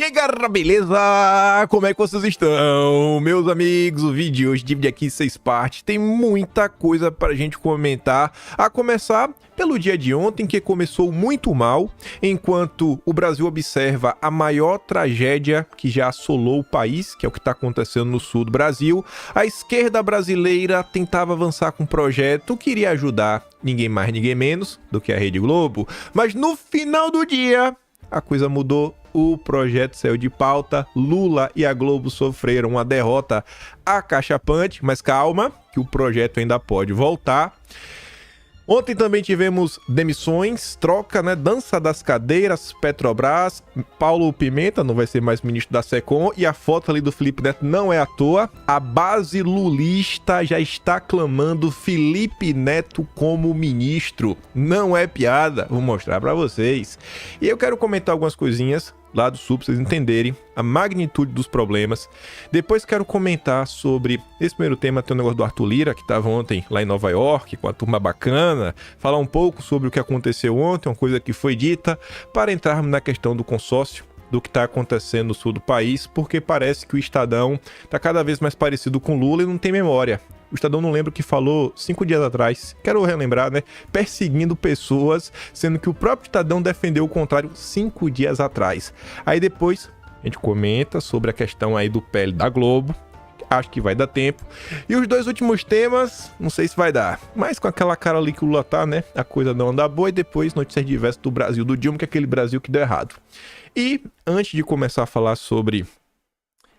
E aí galera, beleza? Como é que vocês estão? Meus amigos, o vídeo de hoje divide aqui em 6 partes. Tem muita coisa pra gente comentar. A começar pelo dia de ontem, que começou muito mal, enquanto o Brasil observa a maior tragédia que já assolou o país, que é o que está acontecendo no sul do Brasil. A esquerda brasileira tentava avançar com um projeto que iria ajudar ninguém mais, ninguém menos do que a Rede Globo. Mas no final do dia, a coisa mudou. O projeto saiu de pauta, Lula e a Globo sofreram uma derrota acachapante, mas calma, que o projeto ainda pode voltar. Ontem também tivemos demissões, troca, né? Dança das cadeiras, Petrobras, Paulo Pimenta não vai ser mais ministro da Secom, e a foto ali do Felipe Neto não é à toa. A base lulista já está clamando Felipe Neto como ministro. Não é piada, vou mostrar pra vocês. E eu quero comentar algumas coisinhas lá do Sul, pra vocês entenderem a magnitude dos problemas. Depois quero comentar sobre esse primeiro tema. Tem o negócio do Arthur Lira, que estava ontem lá em Nova York, com a turma bacana. Falar um pouco sobre o que aconteceu ontem, uma coisa que foi dita, para entrarmos na questão do consórcio, do que está acontecendo no sul do país, porque parece que o Estadão está cada vez mais parecido com Lula e não tem memória. O Estadão não lembra o que falou 5 dias atrás. Quero relembrar, né? Perseguindo pessoas, sendo que o próprio Estadão defendeu o contrário 5 dias atrás. Aí depois a gente comenta sobre a questão aí do PL da Globo. Acho que vai dar tempo. E os dois últimos temas, não sei se vai dar. Mas com aquela cara ali que o Lula tá, né? A coisa não anda boa. E depois notícias diversas do Brasil, do Dilma, que é aquele Brasil que deu errado. E antes de começar a falar sobre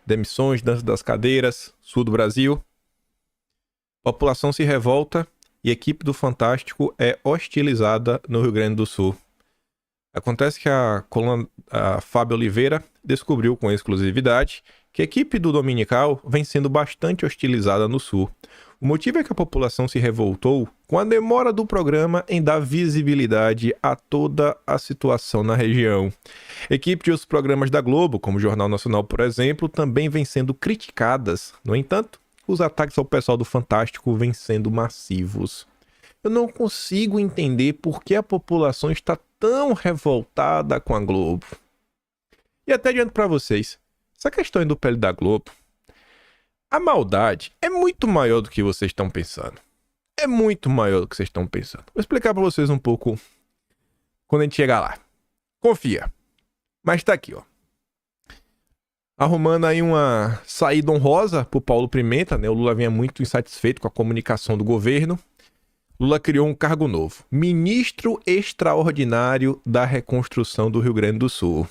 demissões, dança das cadeiras, sul do Brasil, população se revolta e equipe do Fantástico é hostilizada no Rio Grande do Sul. Acontece que a Fábio Oliveira descobriu com exclusividade que a equipe do Dominical vem sendo bastante hostilizada no Sul. O motivo é que a população se revoltou com a demora do programa em dar visibilidade a toda a situação na região. Equipes de outros programas da Globo, como o Jornal Nacional, por exemplo, também vêm sendo criticadas. No entanto, os ataques ao pessoal do Fantástico vêm sendo massivos. Eu não consigo entender por que a população está tão revoltada com a Globo. E até adianto para vocês, essa questão aí do PL da Globo, a maldade é muito maior do que vocês estão pensando. É muito maior do que vocês estão pensando. Vou explicar para vocês um pouco quando a gente chegar lá. Confia. Mas tá aqui, ó. Arrumando aí uma saída honrosa pro Paulo Pimenta, né? O Lula vinha muito insatisfeito com a comunicação do governo. Lula criou um cargo novo, Ministro Extraordinário da Reconstrução do Rio Grande do Sul.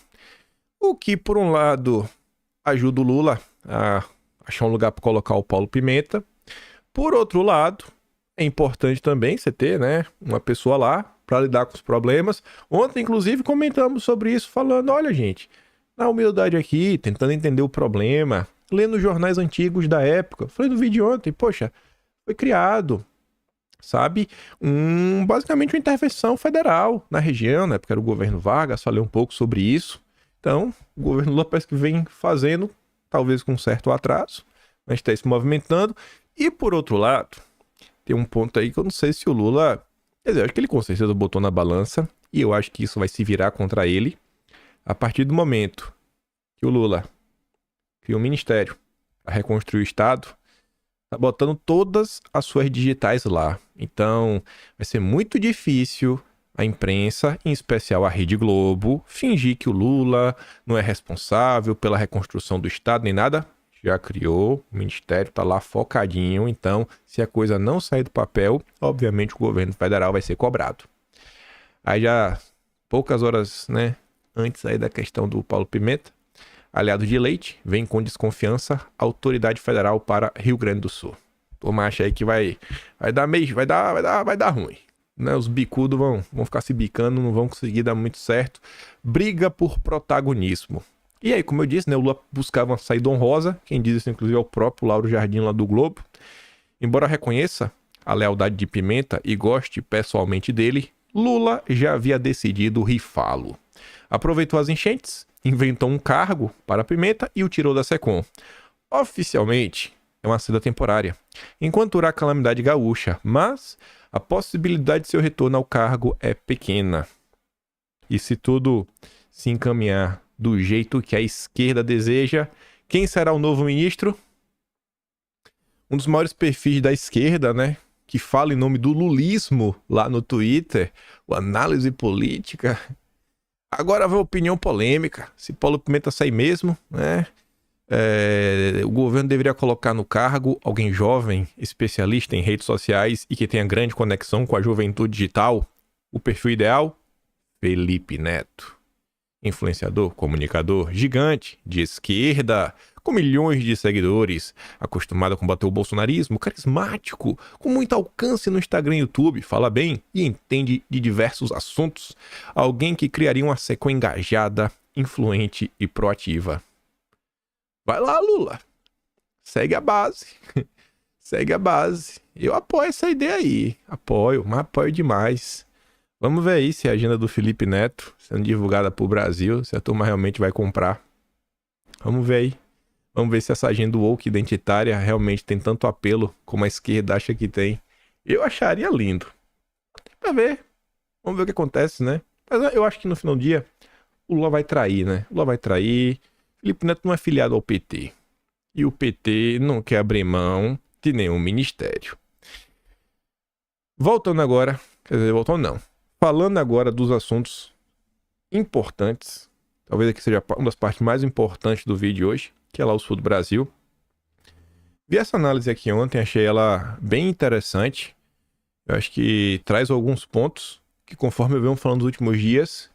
O que, por um lado, ajuda o Lula a achar um lugar para colocar o Paulo Pimenta. Por outro lado, é importante também você ter, né, uma pessoa lá para lidar com os problemas. Ontem, inclusive, comentamos sobre isso, falando, olha, gente, na humildade aqui, tentando entender o problema, lendo jornais antigos da época. Falei no vídeo ontem, poxa, foi criado, sabe, basicamente uma intervenção federal na região, né, porque era o governo Vargas, falei um pouco sobre isso. Então, o governo Lula parece que vem fazendo, talvez com um certo atraso, mas está se movimentando. E, por outro lado, tem um ponto aí que eu não sei se o Lula... Quer dizer, eu acho que ele com certeza botou na balança, e eu acho que isso vai se virar contra ele, a partir do momento que o Lula criou um ministério para reconstruir o Estado, tá botando todas as suas digitais lá. Então, vai ser muito difícil a imprensa, em especial a Rede Globo, fingir que o Lula não é responsável pela reconstrução do Estado, nem nada. Já criou, o ministério tá lá focadinho. Então, se a coisa não sair do papel, obviamente o governo federal vai ser cobrado. Aí já, poucas horas, né, antes aí da questão do Paulo Pimenta, aliado de Leite, vem com desconfiança a autoridade federal para Rio Grande do Sul. Toma, acha aí que vai dar ruim, né? Os bicudos vão ficar se bicando, não vão conseguir dar muito certo. Briga por protagonismo. E aí, como eu disse, né, o Lula buscava uma saída honrosa. Quem diz isso, inclusive, é o próprio Lauro Jardim lá do Globo. Embora reconheça a lealdade de Pimenta e goste pessoalmente dele, Lula já havia decidido rifá-lo. Aproveitou as enchentes, inventou um cargo para Pimenta e o tirou da Secom. Oficialmente, é uma saída temporária, enquanto durar a calamidade gaúcha, mas a possibilidade de seu retorno ao cargo é pequena. E se tudo se encaminhar do jeito que a esquerda deseja. Quem será o novo ministro? Um dos maiores perfis da esquerda, né? Que fala em nome do lulismo lá no Twitter, o Análise Política. Agora vai a opinião polêmica. Se Paulo Pimenta sair mesmo, né? O governo deveria colocar no cargo alguém jovem, especialista em redes sociais e que tenha grande conexão com a juventude digital. O perfil ideal? Felipe Neto. Influenciador, comunicador, gigante, de esquerda, com milhões de seguidores, acostumado a combater o bolsonarismo, carismático, com muito alcance no Instagram e YouTube, fala bem e entende de diversos assuntos. Alguém que criaria uma sequência engajada, influente e proativa. Vai lá, Lula. Segue a base. Segue a base. Eu apoio essa ideia aí. Apoio, mas apoio demais. Vamos ver aí se a agenda do Felipe Neto sendo divulgada pro Brasil, se a turma realmente vai comprar. Vamos ver aí. Vamos ver se essa agenda woke identitária realmente tem tanto apelo como a esquerda acha que tem. Eu acharia lindo. Pra ver. Vamos ver o que acontece, né? Mas eu acho que no final do dia, o Lula vai trair, né? O Lula vai trair. Felipe Neto não é filiado ao PT. E o PT não quer abrir mão de nenhum ministério. Voltando agora. Quer dizer, voltando não. Falando agora dos assuntos importantes, talvez aqui seja uma das partes mais importantes do vídeo de hoje, que é lá o sul do Brasil. Vi essa análise aqui ontem, achei ela bem interessante. Eu acho que traz alguns pontos que, conforme eu venho falando nos últimos dias,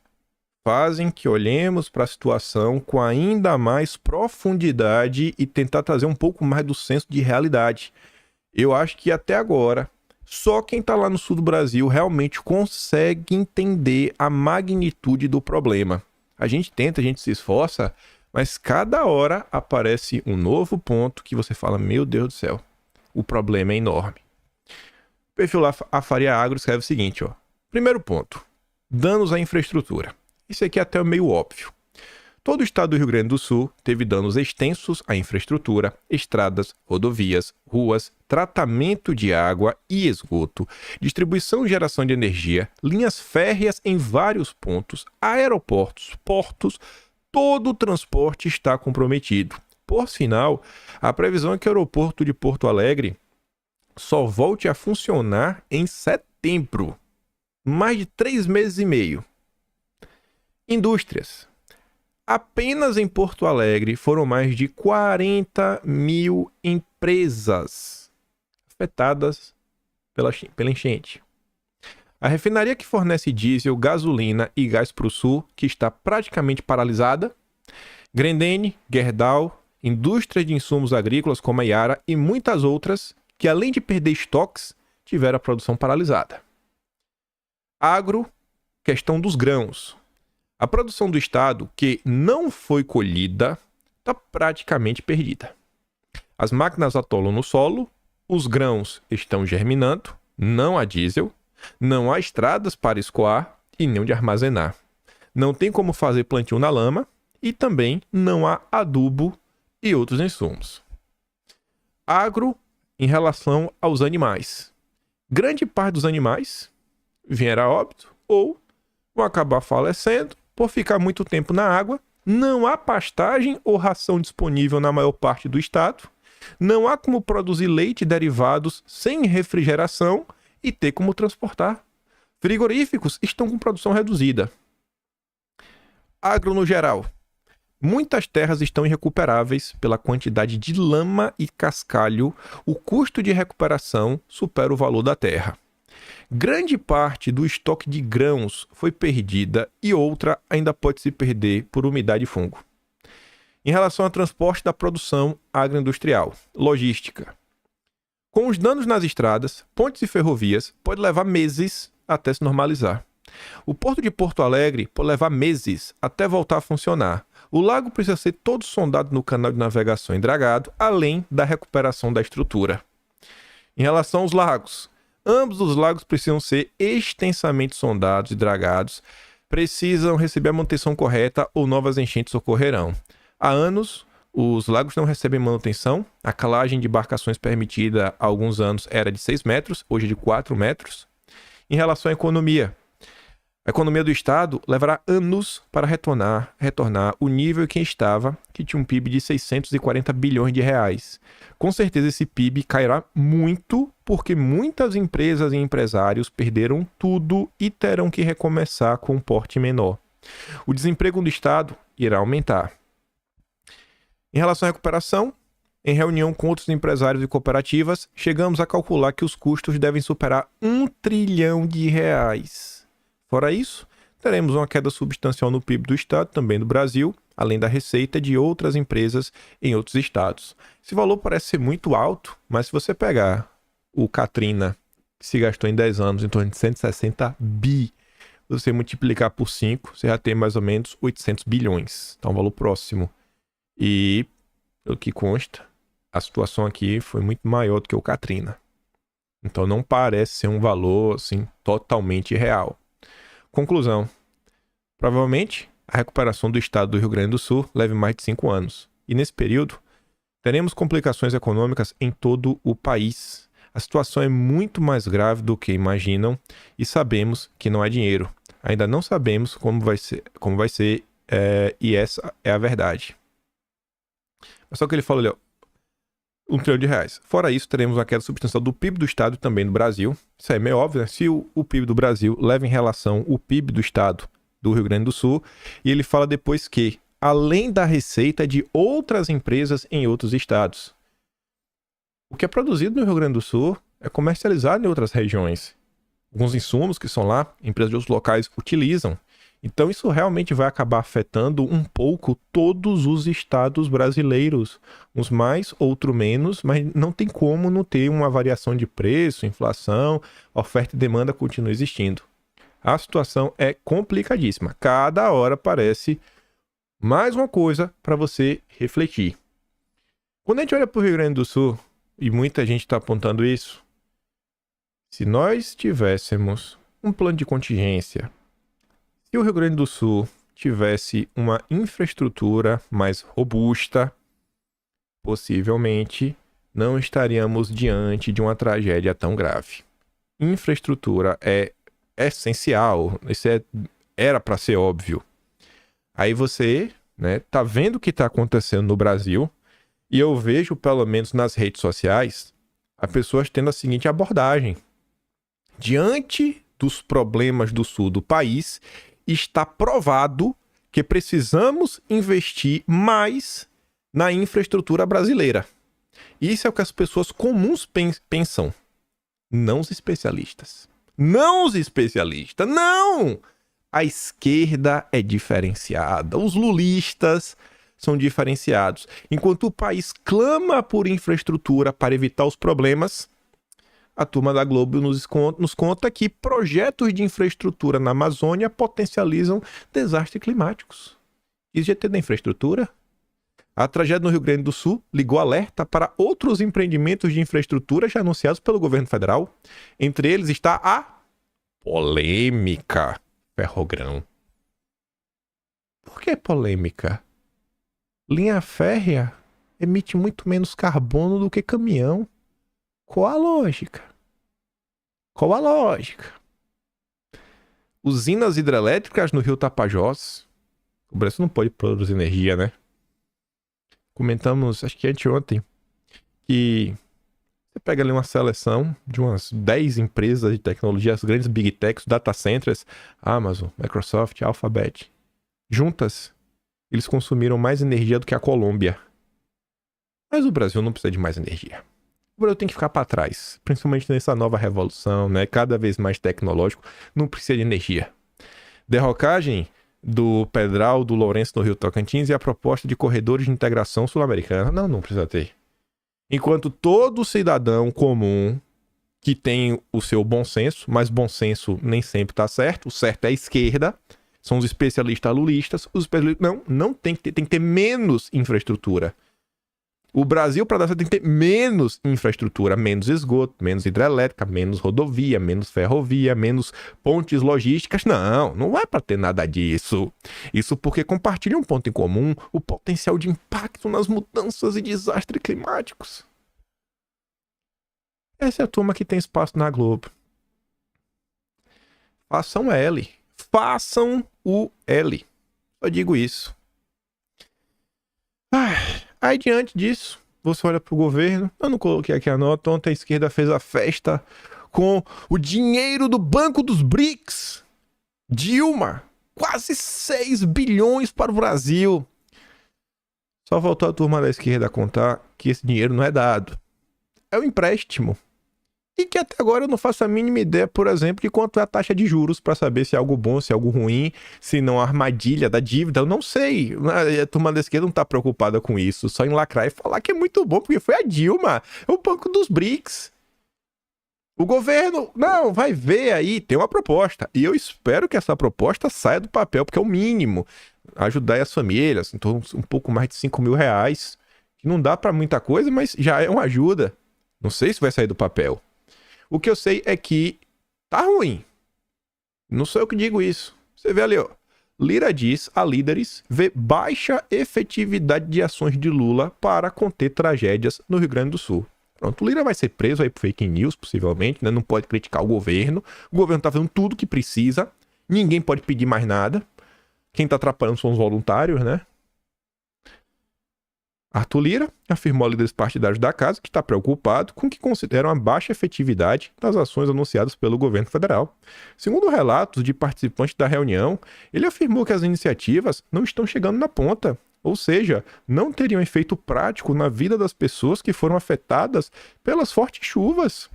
fazem que olhemos para a situação com ainda mais profundidade e tentar trazer um pouco mais do senso de realidade. Eu acho que até agora, só quem está lá no sul do Brasil realmente consegue entender a magnitude do problema. A gente tenta, a gente se esforça, mas cada hora aparece um novo ponto que você fala, meu Deus do céu, o problema é enorme. O perfil lá, a Faria Agro, escreve o seguinte, ó. Primeiro ponto, danos à infraestrutura. Isso aqui é até meio óbvio. Todo o estado do Rio Grande do Sul teve danos extensos à infraestrutura, estradas, rodovias, ruas, tratamento de água e esgoto, distribuição e geração de energia, linhas férreas em vários pontos, aeroportos, portos, todo o transporte está comprometido. Por sinal, a previsão é que o aeroporto de Porto Alegre só volte a funcionar em setembro. Mais de 3 meses e meio. Indústrias. Apenas em Porto Alegre foram mais de 40 mil empresas afetadas pela enchente. A refinaria que fornece diesel, gasolina e gás para o sul, que está praticamente paralisada. Grendene, Gerdau, indústrias de insumos agrícolas como a Yara e muitas outras que, além de perder estoques, tiveram a produção paralisada. Agro, questão dos grãos. A produção do estado, que não foi colhida, está praticamente perdida. As máquinas atolam no solo, os grãos estão germinando, não há diesel, não há estradas para escoar e nem onde armazenar. Não tem como fazer plantio na lama e também não há adubo e outros insumos. Agro em relação aos animais. Grande parte dos animais vieram a óbito ou vão acabar falecendo por ficar muito tempo na água, não há pastagem ou ração disponível na maior parte do estado, não há como produzir leite e derivados sem refrigeração e ter como transportar. Frigoríficos estão com produção reduzida. Agro no geral. Muitas terras estão irrecuperáveis pela quantidade de lama e cascalho, o custo de recuperação supera o valor da terra. Grande parte do estoque de grãos foi perdida e outra ainda pode se perder por umidade e fungo. Em relação ao transporte da produção agroindustrial, logística. Com os danos nas estradas, pontes e ferrovias, pode levar meses até se normalizar. O porto de Porto Alegre pode levar meses até voltar a funcionar. O lago precisa ser todo sondado no canal de navegação e dragado, além da recuperação da estrutura. Em relação aos lagos, ambos os lagos precisam ser extensamente sondados e dragados, precisam receber a manutenção correta ou novas enchentes ocorrerão. Há anos, os lagos não recebem manutenção, a calagem de embarcações permitida há alguns anos era de 6 metros, hoje é de 4 metros. Em relação à economia, A economia do Estado levará anos para retornar o nível em que estava, que tinha um PIB de 640 bilhões de reais. Com certeza esse PIB cairá muito, porque muitas empresas e empresários perderam tudo e terão que recomeçar com um porte menor. O desemprego do Estado irá aumentar. Em relação à recuperação, em reunião com outros empresários e cooperativas, chegamos a calcular que os custos devem superar R$ 1 trilhão. Fora isso, teremos uma queda substancial no PIB do Estado, também do Brasil, além da receita de outras empresas em outros estados. Esse valor parece ser muito alto, mas se você pegar o Katrina, que se gastou em 10 anos em torno de 160 bi, você multiplicar por 5, você já tem mais ou menos 800 bilhões. Então, um valor próximo. E, pelo que consta, a situação aqui foi muito maior do que o Katrina. Então, não parece ser um valor assim, totalmente real. Conclusão. Provavelmente, a recuperação do estado do Rio Grande do Sul leve mais de 5 anos. E nesse período, teremos complicações econômicas em todo o país. A situação é muito mais grave do que imaginam e sabemos que não há dinheiro. Ainda não sabemos como vai ser, e essa é a verdade. Mas só que ele falou ali, ó, R$ 1 trilhão. Fora isso, teremos uma queda substancial do PIB do Estado e também do Brasil. Isso é meio óbvio, né? Se o PIB do Brasil leva em relação o PIB do Estado do Rio Grande do Sul, e ele fala depois que, além da receita de outras empresas em outros estados. O que é produzido no Rio Grande do Sul é comercializado em outras regiões. Alguns insumos que são lá, empresas de outros locais utilizam. Então isso realmente vai acabar afetando um pouco todos os estados brasileiros. Uns mais, outros menos, mas não tem como não ter uma variação de preço, inflação, oferta e demanda continua existindo. A situação é complicadíssima. Cada hora aparece mais uma coisa para você refletir. Quando a gente olha para o Rio Grande do Sul, e muita gente está apontando isso, se nós tivéssemos um plano de contingência, se o Rio Grande do Sul tivesse uma infraestrutura mais robusta, possivelmente não estaríamos diante de uma tragédia tão grave. Infraestrutura é essencial, isso era para ser óbvio. Aí você, né, tá vendo o que está acontecendo no Brasil, e eu vejo, pelo menos nas redes sociais, as pessoas tendo a seguinte abordagem. Diante dos problemas do sul do país, está provado que precisamos investir mais na infraestrutura brasileira. Isso é o que as pessoas comuns pensam. Não os especialistas. Não os especialistas, não! A esquerda é diferenciada. Os lulistas são diferenciados. Enquanto o país clama por infraestrutura para evitar os problemas, a turma da Globo nos conta que projetos de infraestrutura na Amazônia potencializam desastres climáticos. Isso já tem da infraestrutura? A tragédia no Rio Grande do Sul ligou alerta para outros empreendimentos de infraestrutura já anunciados pelo governo federal. Entre eles está a polêmica Ferrogrão. Por que polêmica? Linha férrea emite muito menos carbono do que caminhão. Qual a lógica? Qual a lógica? Usinas hidrelétricas no Rio Tapajós. O Brasil não pode produzir energia, né? Comentamos, acho que anteontem, que você pega ali uma seleção de umas 10 empresas de tecnologia, as grandes big techs, data centers, Amazon, Microsoft, Alphabet. Juntas, eles consumiram mais energia do que a Colômbia. Mas o Brasil não precisa de mais energia. O Brasil tem que ficar para trás, principalmente nessa nova revolução, né? Cada vez mais tecnológico, não precisa de energia. Derrocagem do Pedral do Lourenço no Rio Tocantins e a proposta de corredores de integração sul-americana. Não precisa ter. Enquanto todo cidadão comum que tem o seu bom senso, mas bom senso nem sempre está certo, o certo é a esquerda, são os especialistas lulistas, os especialistas não tem que ter menos infraestrutura. O Brasil, para dar certo, tem que ter menos infraestrutura, menos esgoto, menos hidrelétrica, menos rodovia, menos ferrovia, menos pontes logísticas. Não vai para ter nada disso. Isso porque compartilha um ponto em comum, o potencial de impacto nas mudanças e desastres climáticos. Essa é a turma que tem espaço na Globo. Façam L. façam o L. Só digo isso. Aí diante disso, você olha pro governo. Eu não coloquei aqui a nota. Ontem a esquerda fez a festa com o dinheiro do Banco dos BRICS. Dilma, quase 6 bilhões para o Brasil. Só faltou a turma da esquerda contar que esse dinheiro não é dado. É um empréstimo. E que até agora eu não faço a mínima ideia, por exemplo, de quanto é a taxa de juros para saber se é algo bom, se é algo ruim, se não a armadilha da dívida. Eu não sei. A turma da esquerda não está preocupada com isso. Só em lacrar e falar que é muito bom, porque foi a Dilma. É o Banco dos BRICS. O governo, não, vai ver aí, tem uma proposta. E eu espero que essa proposta saia do papel, porque é o mínimo. Ajudar as famílias, então um pouco mais de 5 mil reais. Que não dá para muita coisa, mas já é uma ajuda. Não sei se vai sair do papel. O que eu sei é que tá ruim. Não sou eu que digo isso. Você vê ali, ó. Lira diz a líderes vê baixa efetividade de ações de Lula para conter tragédias no Rio Grande do Sul. Pronto, o Lira vai ser preso aí por fake news, possivelmente, né? Não pode criticar o governo. O governo tá fazendo tudo que precisa. Ninguém pode pedir mais nada. Quem tá atrapalhando são os voluntários, né? Arthur Lira afirmou a líderes partidários da casa que está preocupado com o que consideram a baixa efetividade das ações anunciadas pelo governo federal. Segundo relatos de participantes da reunião, ele afirmou que as iniciativas não estão chegando na ponta, ou seja, não teriam efeito prático na vida das pessoas que foram afetadas pelas fortes chuvas.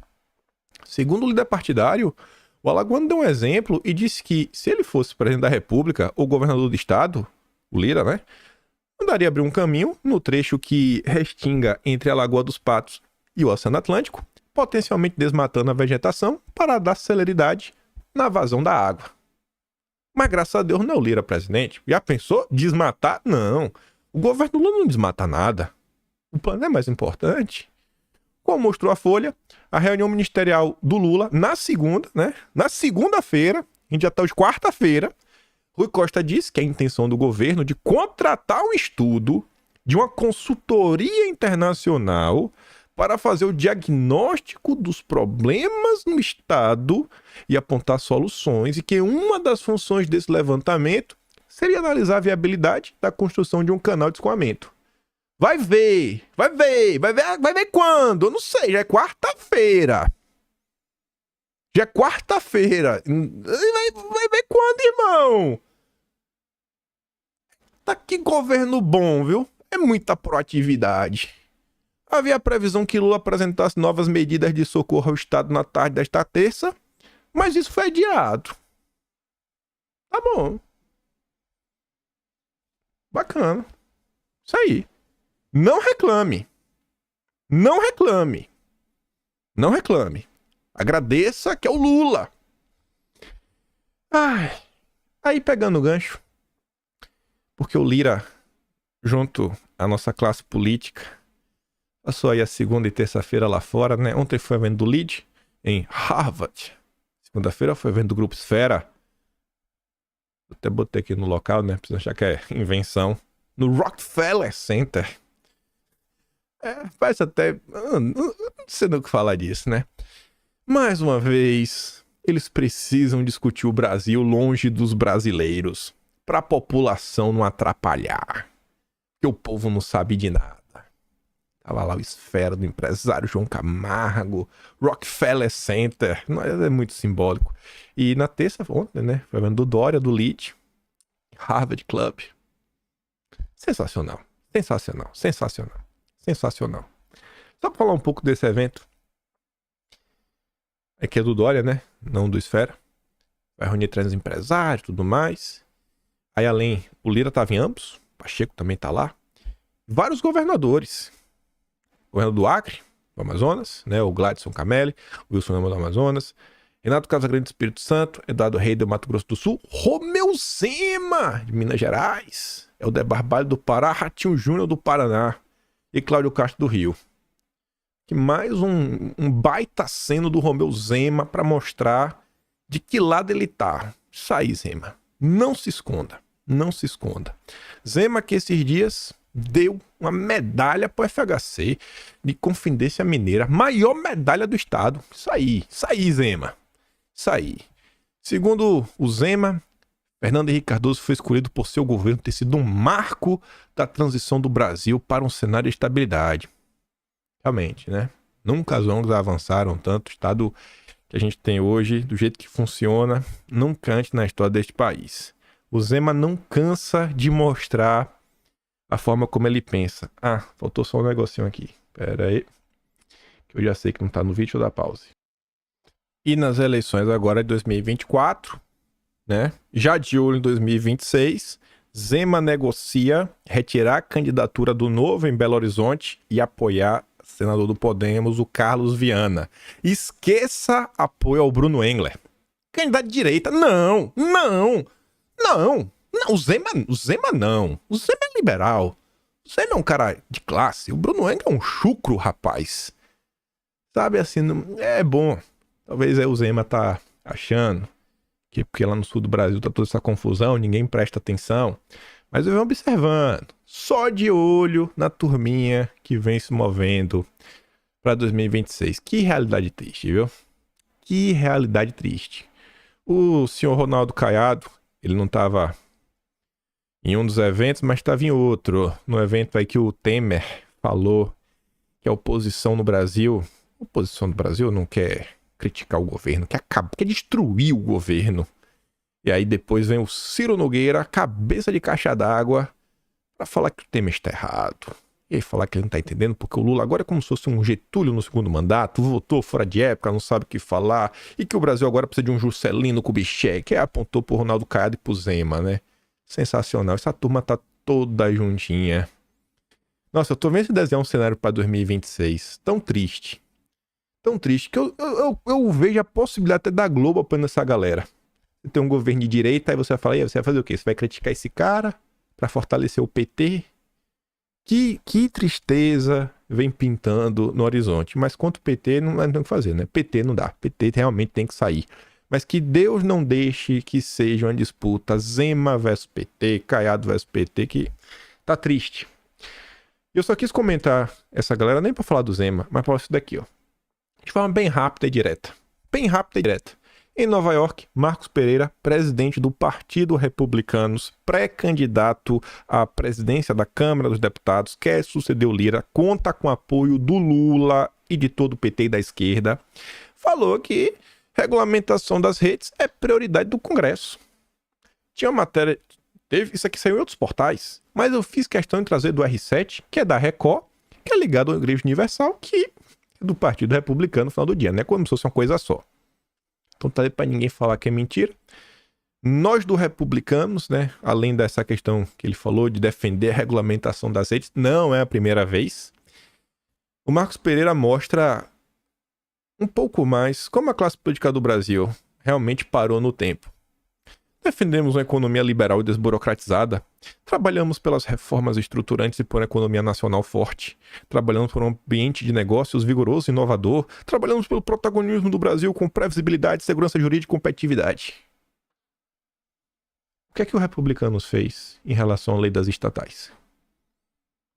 Segundo o líder partidário, o alagoano deu um exemplo e disse que, se ele fosse presidente da República ou governador do estado, o Lira, né? Mandaria abrir um caminho no trecho que restinga entre a Lagoa dos Patos e o Oceano Atlântico, potencialmente desmatando a vegetação para dar celeridade na vazão da água. Mas graças a Deus não é o Lira presidente. Já pensou? Desmatar? Não. O governo Lula não desmata nada. O plano é mais importante. Como mostrou a Folha, a reunião ministerial do Lula na segunda, né? Na segunda-feira, a gente já está hoje quarta-feira, Rui Costa disse que a intenção do governo de contratar um estudo de uma consultoria internacional para fazer o diagnóstico dos problemas no estado e apontar soluções, e que uma das funções desse levantamento seria analisar a viabilidade da construção de um canal de escoamento. Vai ver quando? Eu não sei, já é quarta-feira. Já é quarta-feira. Vai ver quando, irmão? Tá que governo bom, viu? É muita proatividade. Havia a previsão que Lula apresentasse novas medidas de socorro ao Estado na tarde desta terça, mas isso foi adiado. Tá bom. Bacana. Isso aí. Não reclame. Não reclame. Não reclame. Agradeça que é o Lula. Ai. Aí pegando o gancho, porque o Lira, junto à nossa classe política, passou aí a segunda e terça-feira lá fora, né? Ontem foi o evento do LEAD, em Harvard. Segunda-feira foi o evento do Grupo Esfera. Até botei aqui no local, né? Precisa achar que é invenção. No Rockefeller Center. Parece até... Não sei o que falar disso, né? Mais uma vez, eles precisam discutir o Brasil longe dos brasileiros, para a população não atrapalhar. Porque o povo não sabe de nada. Tava lá o Esfera do empresário João Camargo, Rockefeller Center, é muito simbólico. E na terça, ontem, né? Foi vendo do Dória, do LEAD, Harvard Club. Sensacional, sensacional, sensacional, sensacional. Só para falar um pouco desse evento. É que é do Dória, né? Não do Esfera. Vai reunir 300 empresários e tudo mais. Aí além, o Lira estava em ambos. Pacheco também tá lá. Vários governadores. O governador do Acre, do Amazonas, né? O Gladson Camelli, o Wilson Lima do Amazonas. Renato Casagrande do Espírito Santo. Eduardo Rei do Mato Grosso do Sul. Romeu Zema, de Minas Gerais. Helder Barbalho do Pará. Ratinho Júnior do Paraná. E Cláudio Castro do Rio. Que mais um baita ceno do Romeu Zema para mostrar de que lado ele tá. Isso aí, Zema. Não se esconda. Não se esconda. Zema que esses dias deu uma medalha pro FHC de Confidência Mineira. Maior medalha do estado. Isso aí, Zema. Isso aí. Segundo o Zema, Fernando Henrique Cardoso foi escolhido por seu governo ter sido um marco da transição do Brasil para um cenário de estabilidade. Realmente, né? Nunca as ONGs avançaram tanto, o Estado que a gente tem hoje, do jeito que funciona, nunca antes na história deste país. O Zema não cansa de mostrar a forma como ele pensa. Ah, faltou só um negocinho aqui. Pera aí, que eu já sei que não tá no vídeo, da pause. E nas eleições agora de 2024, né? Já de olho em 2026, Zema negocia retirar a candidatura do Novo em Belo Horizonte e apoiar o senador do Podemos, o Carlos Viana. Esqueça apoio ao Bruno Engler. Candidato de direita, não. O Zema não. O Zema é liberal. O Zema é um cara de classe. O Bruno Engler é um chucro, rapaz. Sabe assim, é bom. Talvez o Zema tá achando que porque lá no sul do Brasil tá toda essa confusão, ninguém presta atenção. Mas eu venho observando, só de olho na turminha que vem se movendo para 2026. Que realidade triste, viu? Que realidade triste. O senhor Ronaldo Caiado, ele não tava em um dos eventos, mas estava em outro. No evento aí que o Temer falou que a oposição no Brasil não quer criticar o governo, quer destruir o governo. E aí depois vem o Ciro Nogueira, cabeça de caixa d'água, para falar que o Temer está errado. E aí falar que ele não tá entendendo, porque o Lula agora é como se fosse um Getúlio no segundo mandato, votou fora de época, não sabe o que falar, e que o Brasil agora precisa de um Juscelino Kubitschek, que apontou pro Ronaldo Caiado e pro Zema, né? Sensacional, essa turma tá toda juntinha. Nossa, eu tô vendo esse desenhar um cenário para 2026, tão triste que eu vejo a possibilidade até da Globo apoiando essa galera. Você tem um governo de direita, aí você vai falar, e aí você vai fazer o quê? Você vai criticar esse cara pra fortalecer o PT? Que tristeza vem pintando no horizonte. Mas contra o PT não tem o que fazer, né? PT não dá. PT realmente tem que sair. Mas que Deus não deixe que seja uma disputa Zema versus PT, Caiado versus PT, que tá triste. Eu só quis comentar essa galera, nem pra falar do Zema, mas pra falar isso daqui, ó. De forma bem rápida e direta. Em Nova York, Marcos Pereira, presidente do Partido Republicanos, pré-candidato à presidência da Câmara dos Deputados, quer suceder o Lira, conta com apoio do Lula e de todo o PT e da esquerda, falou que regulamentação das redes é prioridade do Congresso. Tinha uma matéria, isso aqui saiu em outros portais, mas eu fiz questão de trazer do R7, que é da Record, que é ligado à Igreja Universal, que é do Partido Republicano no final do dia, né? Como se fosse uma coisa só. Então tá aí pra ninguém falar que é mentira. Nós do Republicanos, né? Além dessa questão que ele falou de defender a regulamentação das redes, não é a primeira vez. O Marcos Pereira mostra um pouco mais como a classe política do Brasil realmente parou no tempo. Defendemos uma economia liberal e desburocratizada. Trabalhamos pelas reformas estruturantes e por uma economia nacional forte. Trabalhamos por um ambiente de negócios vigoroso e inovador. Trabalhamos pelo protagonismo do Brasil com previsibilidade, segurança jurídica e competitividade. O que é que o Republicanos fez em relação à lei das estatais?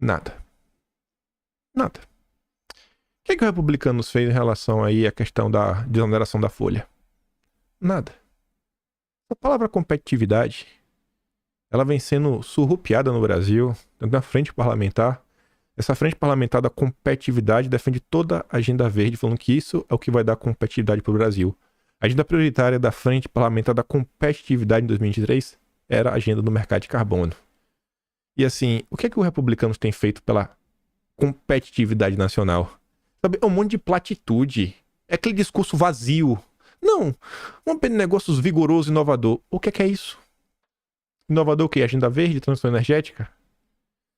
Nada. O que é que o Republicanos fez em relação aí à questão da desoneração da folha? Nada. A palavra competitividade, ela vem sendo surrupiada no Brasil, tanto na frente parlamentar. Essa frente parlamentar da competitividade defende toda a agenda verde, falando que isso é o que vai dar competitividade para o Brasil. A agenda prioritária da frente parlamentar da competitividade em 2023 era a agenda do mercado de carbono. E assim, o que é que os republicanos têm feito pela competitividade nacional? Sabe, é um monte de platitude, é aquele discurso vazio. Não, um ambiente de negócios vigoroso e inovador. O que é isso? Inovador o quê? Agenda verde, transição energética?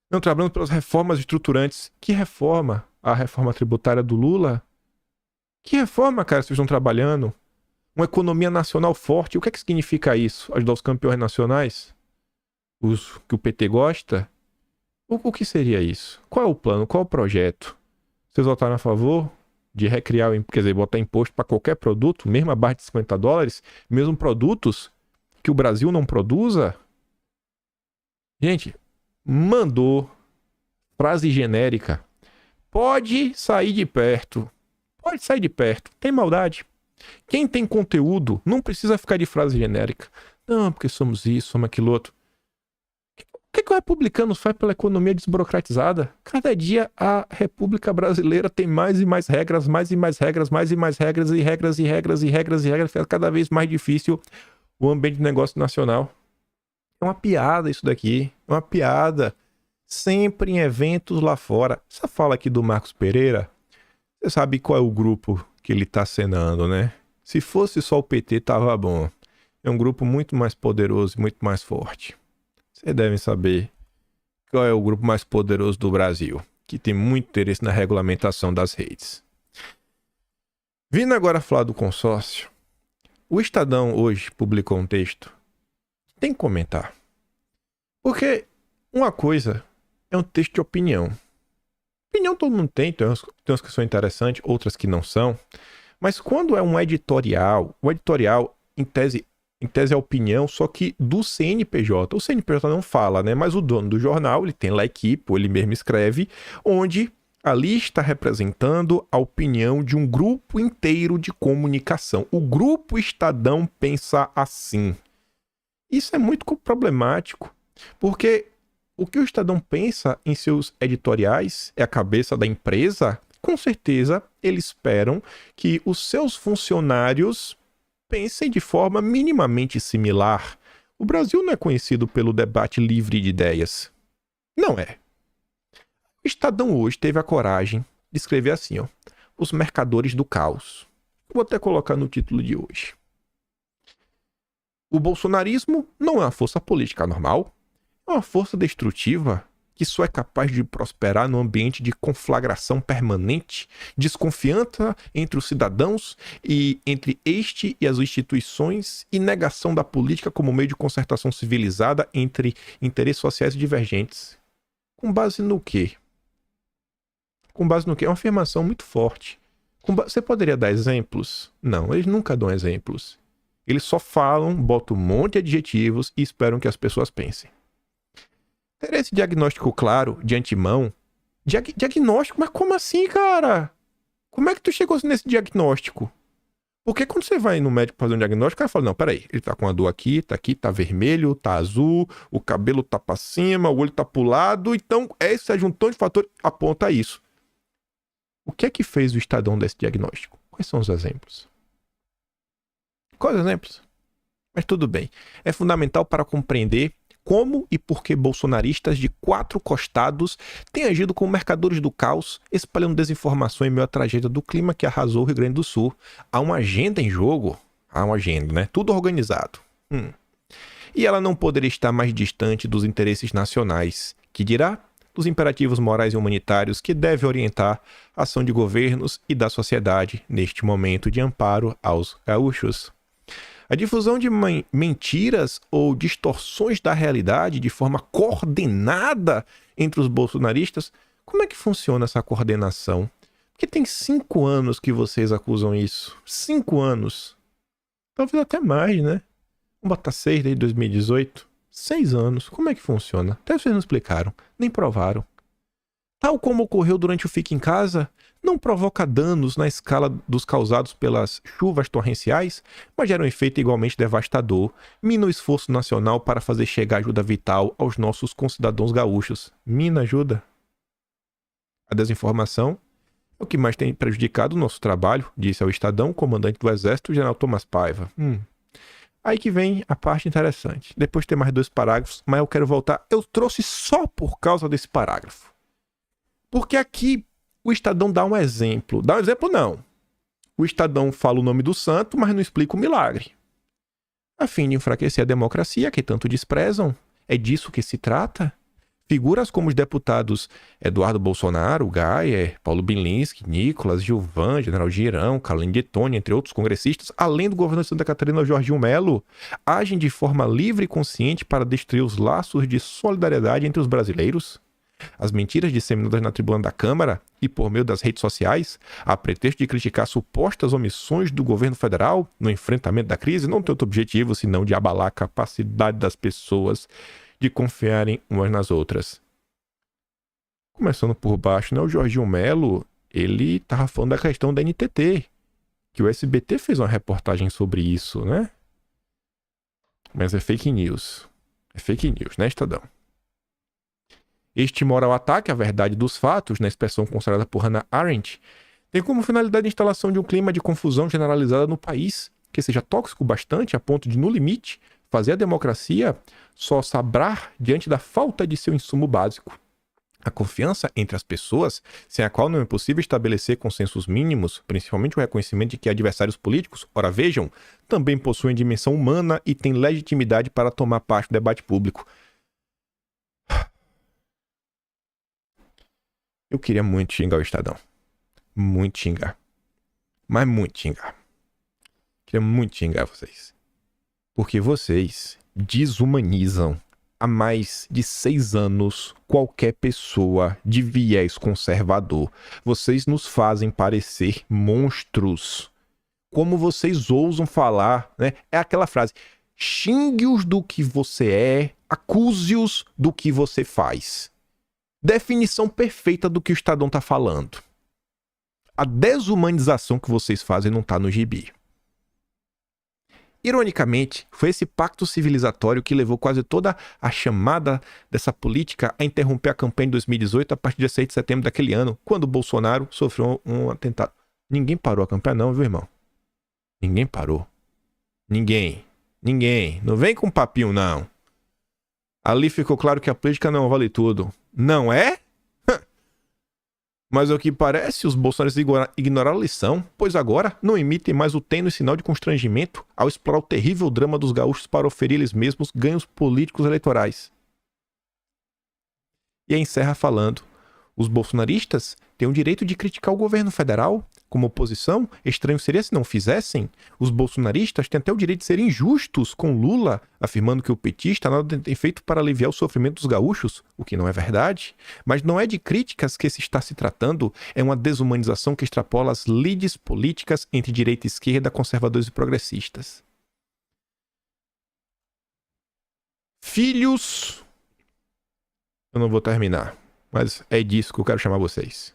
Não, trabalhando pelas reformas estruturantes. Que reforma? A reforma tributária do Lula? Que reforma, cara, vocês estão trabalhando? Uma economia nacional forte. O que é que significa isso? Ajudar os campeões nacionais? Os que o PT gosta? O que seria isso? Qual é o plano? Qual é o projeto? Vocês votaram a favor de recriar, quer dizer, botar imposto para qualquer produto, mesmo abaixo de $50, mesmo produtos que o Brasil não produza? Gente, mandou frase genérica. Pode sair de perto. Tem maldade. Quem tem conteúdo não precisa ficar de frase genérica. Não, porque somos isso, somos aquilo outro. O que o republicano faz pela economia desburocratizada? Cada dia a República Brasileira tem mais e mais regras, mais e mais regras, mais e mais regras, e regras, e regras, e regras, e regras. Fica cada vez mais difícil o ambiente de negócio nacional. É uma piada isso daqui. É uma piada. Sempre em eventos lá fora. Essa fala aqui do Marcos Pereira, você sabe qual é o grupo que ele tá acenando, né? Se fosse só o PT, tava bom. É um grupo muito mais poderoso e muito mais forte. Vocês devem saber qual é o grupo mais poderoso do Brasil, que tem muito interesse na regulamentação das redes. Vindo agora falar do consórcio, o Estadão hoje publicou um texto. Tem que comentar. Porque uma coisa é um texto de opinião. Opinião todo mundo tem umas que são interessantes, outras que não são. Mas quando é um editorial, o editorial, em tese é a opinião, só que do CNPJ. O CNPJ não fala, né? Mas o dono do jornal, ele tem lá a equipe, ou ele mesmo escreve, onde ali está representando a opinião de um grupo inteiro de comunicação. O grupo Estadão pensa assim. Isso é muito problemático, porque o que o Estadão pensa em seus editoriais é a cabeça da empresa. Com certeza, eles esperam que os seus funcionários pensem de forma minimamente similar. O Brasil não é conhecido pelo debate livre de ideias. Não é. O Estadão hoje teve a coragem de escrever assim, ó, os mercadores do caos. Vou até colocar no título de hoje. O bolsonarismo não é uma força política normal, é uma força destrutiva que só é capaz de prosperar num ambiente de conflagração permanente, desconfiança entre os cidadãos e entre este e as instituições e negação da política como meio de concertação civilizada entre interesses sociais divergentes. Com base no quê? Com base no quê? É uma afirmação muito forte. Você poderia dar exemplos? Não, eles nunca dão exemplos. Eles só falam, botam um monte de adjetivos e esperam que as pessoas pensem. Ter esse diagnóstico claro, de antemão. Diagnóstico? Mas como assim, cara? Como é que tu chegou nesse diagnóstico? Porque quando você vai no médico fazer um diagnóstico, o cara fala, não, peraí, ele tá com uma dor aqui, tá vermelho, tá azul, o cabelo tá pra cima, o olho tá pro lado, então esse adjuntante de fator aponta isso. O que é que fez o Estadão desse diagnóstico? Quais são os exemplos? Quais exemplos? Mas tudo bem. É fundamental para compreender como e por que bolsonaristas de 4 costados têm agido como mercadores do caos, espalhando desinformação em meio à tragédia do clima que arrasou o Rio Grande do Sul. Há uma agenda em jogo? Há uma agenda, né? Tudo organizado. E ela não poderia estar mais distante dos interesses nacionais, que dirá dos imperativos morais e humanitários que devem orientar a ação de governos e da sociedade neste momento de amparo aos gaúchos. A difusão de mentiras ou distorções da realidade de forma coordenada entre os bolsonaristas, como é que funciona essa coordenação? Porque tem 5 anos que vocês acusam isso. 5 anos. Talvez até mais, né? Vamos botar 6 desde 2018. 6 anos. Como é que funciona? Até vocês não explicaram, nem provaram. Tal como ocorreu durante o Fique em Casa, não provoca danos na escala dos causados pelas chuvas torrenciais, mas gera um efeito igualmente devastador, mina o esforço nacional para fazer chegar ajuda vital aos nossos concidadãos gaúchos. Mina ajuda? A desinformação é o que mais tem prejudicado o nosso trabalho, disse ao Estadão o comandante do Exército, General Tomás Paiva. Aí que vem a parte interessante. Depois tem mais 2 parágrafos, mas eu quero voltar. Eu trouxe só por causa desse parágrafo. Porque aqui o Estadão dá um exemplo. Dá um exemplo, não. O Estadão fala o nome do santo, mas não explica o milagre. A fim de enfraquecer a democracia que tanto desprezam. É disso que se trata? Figuras como os deputados Eduardo Bolsonaro, Gayer, Paulo Bilinski, Nicolas, Gilvan, General Girão, Carlin de Tony, entre outros congressistas, além do governador de Santa Catarina, Jorginho Melo, agem de forma livre e consciente para destruir os laços de solidariedade entre os brasileiros? As mentiras disseminadas na tribuna da Câmara e por meio das redes sociais, a pretexto de criticar supostas omissões do governo federal no enfrentamento da crise, não tem outro objetivo senão de abalar a capacidade das pessoas de confiarem umas nas outras. Começando por baixo, né? O Jorginho Melo, ele estava falando da questão da NTT, que o SBT fez uma reportagem sobre isso, né? Mas é fake news. É fake news, né, Estadão? Este moral ataque à verdade dos fatos, na expressão considerada por Hannah Arendt, tem como finalidade a instalação de um clima de confusão generalizada no país, que seja tóxico bastante a ponto de, no limite, fazer a democracia só sabrar diante da falta de seu insumo básico. A confiança entre as pessoas, sem a qual não é possível estabelecer consensos mínimos, principalmente o reconhecimento de que adversários políticos, ora vejam, também possuem dimensão humana e têm legitimidade para tomar parte do debate público. Eu queria muito xingar o Estadão. Muito xingar. Mas muito xingar. Queria muito xingar vocês. Porque vocês desumanizam há mais de 6 anos qualquer pessoa de viés conservador. Vocês nos fazem parecer monstros. Como vocês ousam falar, né? É aquela frase: xingue-os do que você é, acuse-os do que você faz. Definição perfeita do que o Estadão tá falando. A desumanização que vocês fazem não tá no gibi. Ironicamente, foi esse pacto civilizatório que levou quase toda a chamada dessa política a interromper a campanha de 2018 a partir de 6 de setembro daquele ano, quando Bolsonaro sofreu um atentado. Ninguém parou a campanha não, viu, irmão? Ninguém parou. Ninguém. Não vem com papinho, não. Ali ficou claro que a política não vale tudo. Não é? Mas ao que parece, os bolsonaristas ignoraram a lição, pois agora não emitem mais o tênue sinal de constrangimento ao explorar o terrível drama dos gaúchos para oferir eles mesmos ganhos políticos eleitorais. E aí encerra falando: os bolsonaristas têm o direito de criticar o governo federal. Como oposição, estranho seria se não fizessem. Os bolsonaristas têm até o direito de ser injustos com Lula, afirmando que o petista nada tem feito para aliviar o sofrimento dos gaúchos, o que não é verdade. Mas não é de críticas que se está se tratando, é uma desumanização que extrapola as lides políticas entre direita e esquerda, conservadores e progressistas. Filhos... Eu não vou terminar, mas é disso que eu quero chamar vocês.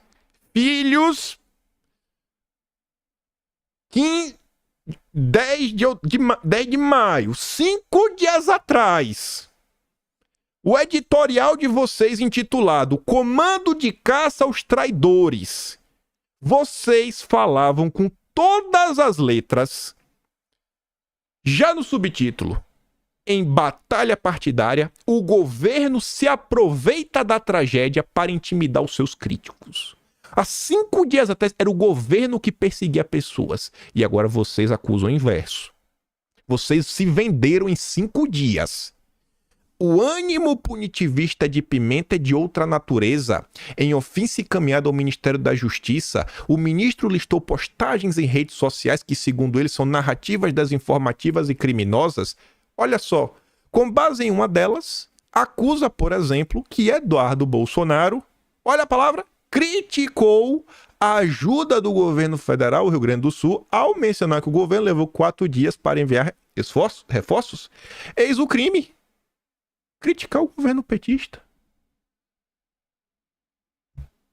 Filhos... 10 de maio, 5 dias atrás, o editorial de vocês intitulado Comando de Caça aos Traidores. Vocês falavam com todas as letras, já no subtítulo: em batalha partidária, o governo se aproveita da tragédia para intimidar os seus críticos. Há 5 dias atrás era o governo que perseguia pessoas. E agora vocês acusam o inverso. Vocês se venderam em 5 dias. O ânimo punitivista de Pimenta é de outra natureza. Em ofício encaminhado ao Ministério da Justiça, o ministro listou postagens em redes sociais que, segundo ele, são narrativas desinformativas e criminosas. Olha só, com base em uma delas, acusa, por exemplo, que Eduardo Bolsonaro, olha a palavra, criticou a ajuda do governo federal, o Rio Grande do Sul, ao mencionar que o governo levou 4 dias para enviar reforços. Eis o crime. Criticar o governo petista.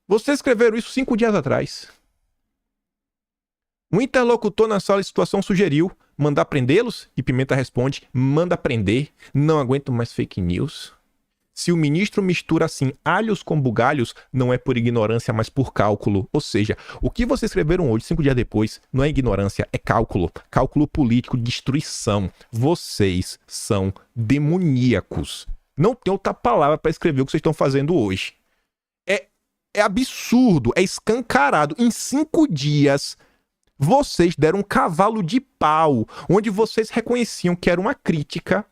Vocês escreveram isso 5 dias atrás. Um interlocutor na sala de situação sugeriu mandar prendê-los e Pimenta responde: manda prender, não aguento mais fake news. Se o ministro mistura assim alhos com bugalhos, não é por ignorância, mas por cálculo. Ou seja, o que vocês escreveram hoje, 5 dias depois, não é ignorância, é cálculo. Cálculo político, destruição. Vocês são demoníacos. Não tem outra palavra para escrever o que vocês estão fazendo hoje. É absurdo, é escancarado. Em 5 dias, vocês deram um cavalo de pau, onde vocês reconheciam que era uma crítica,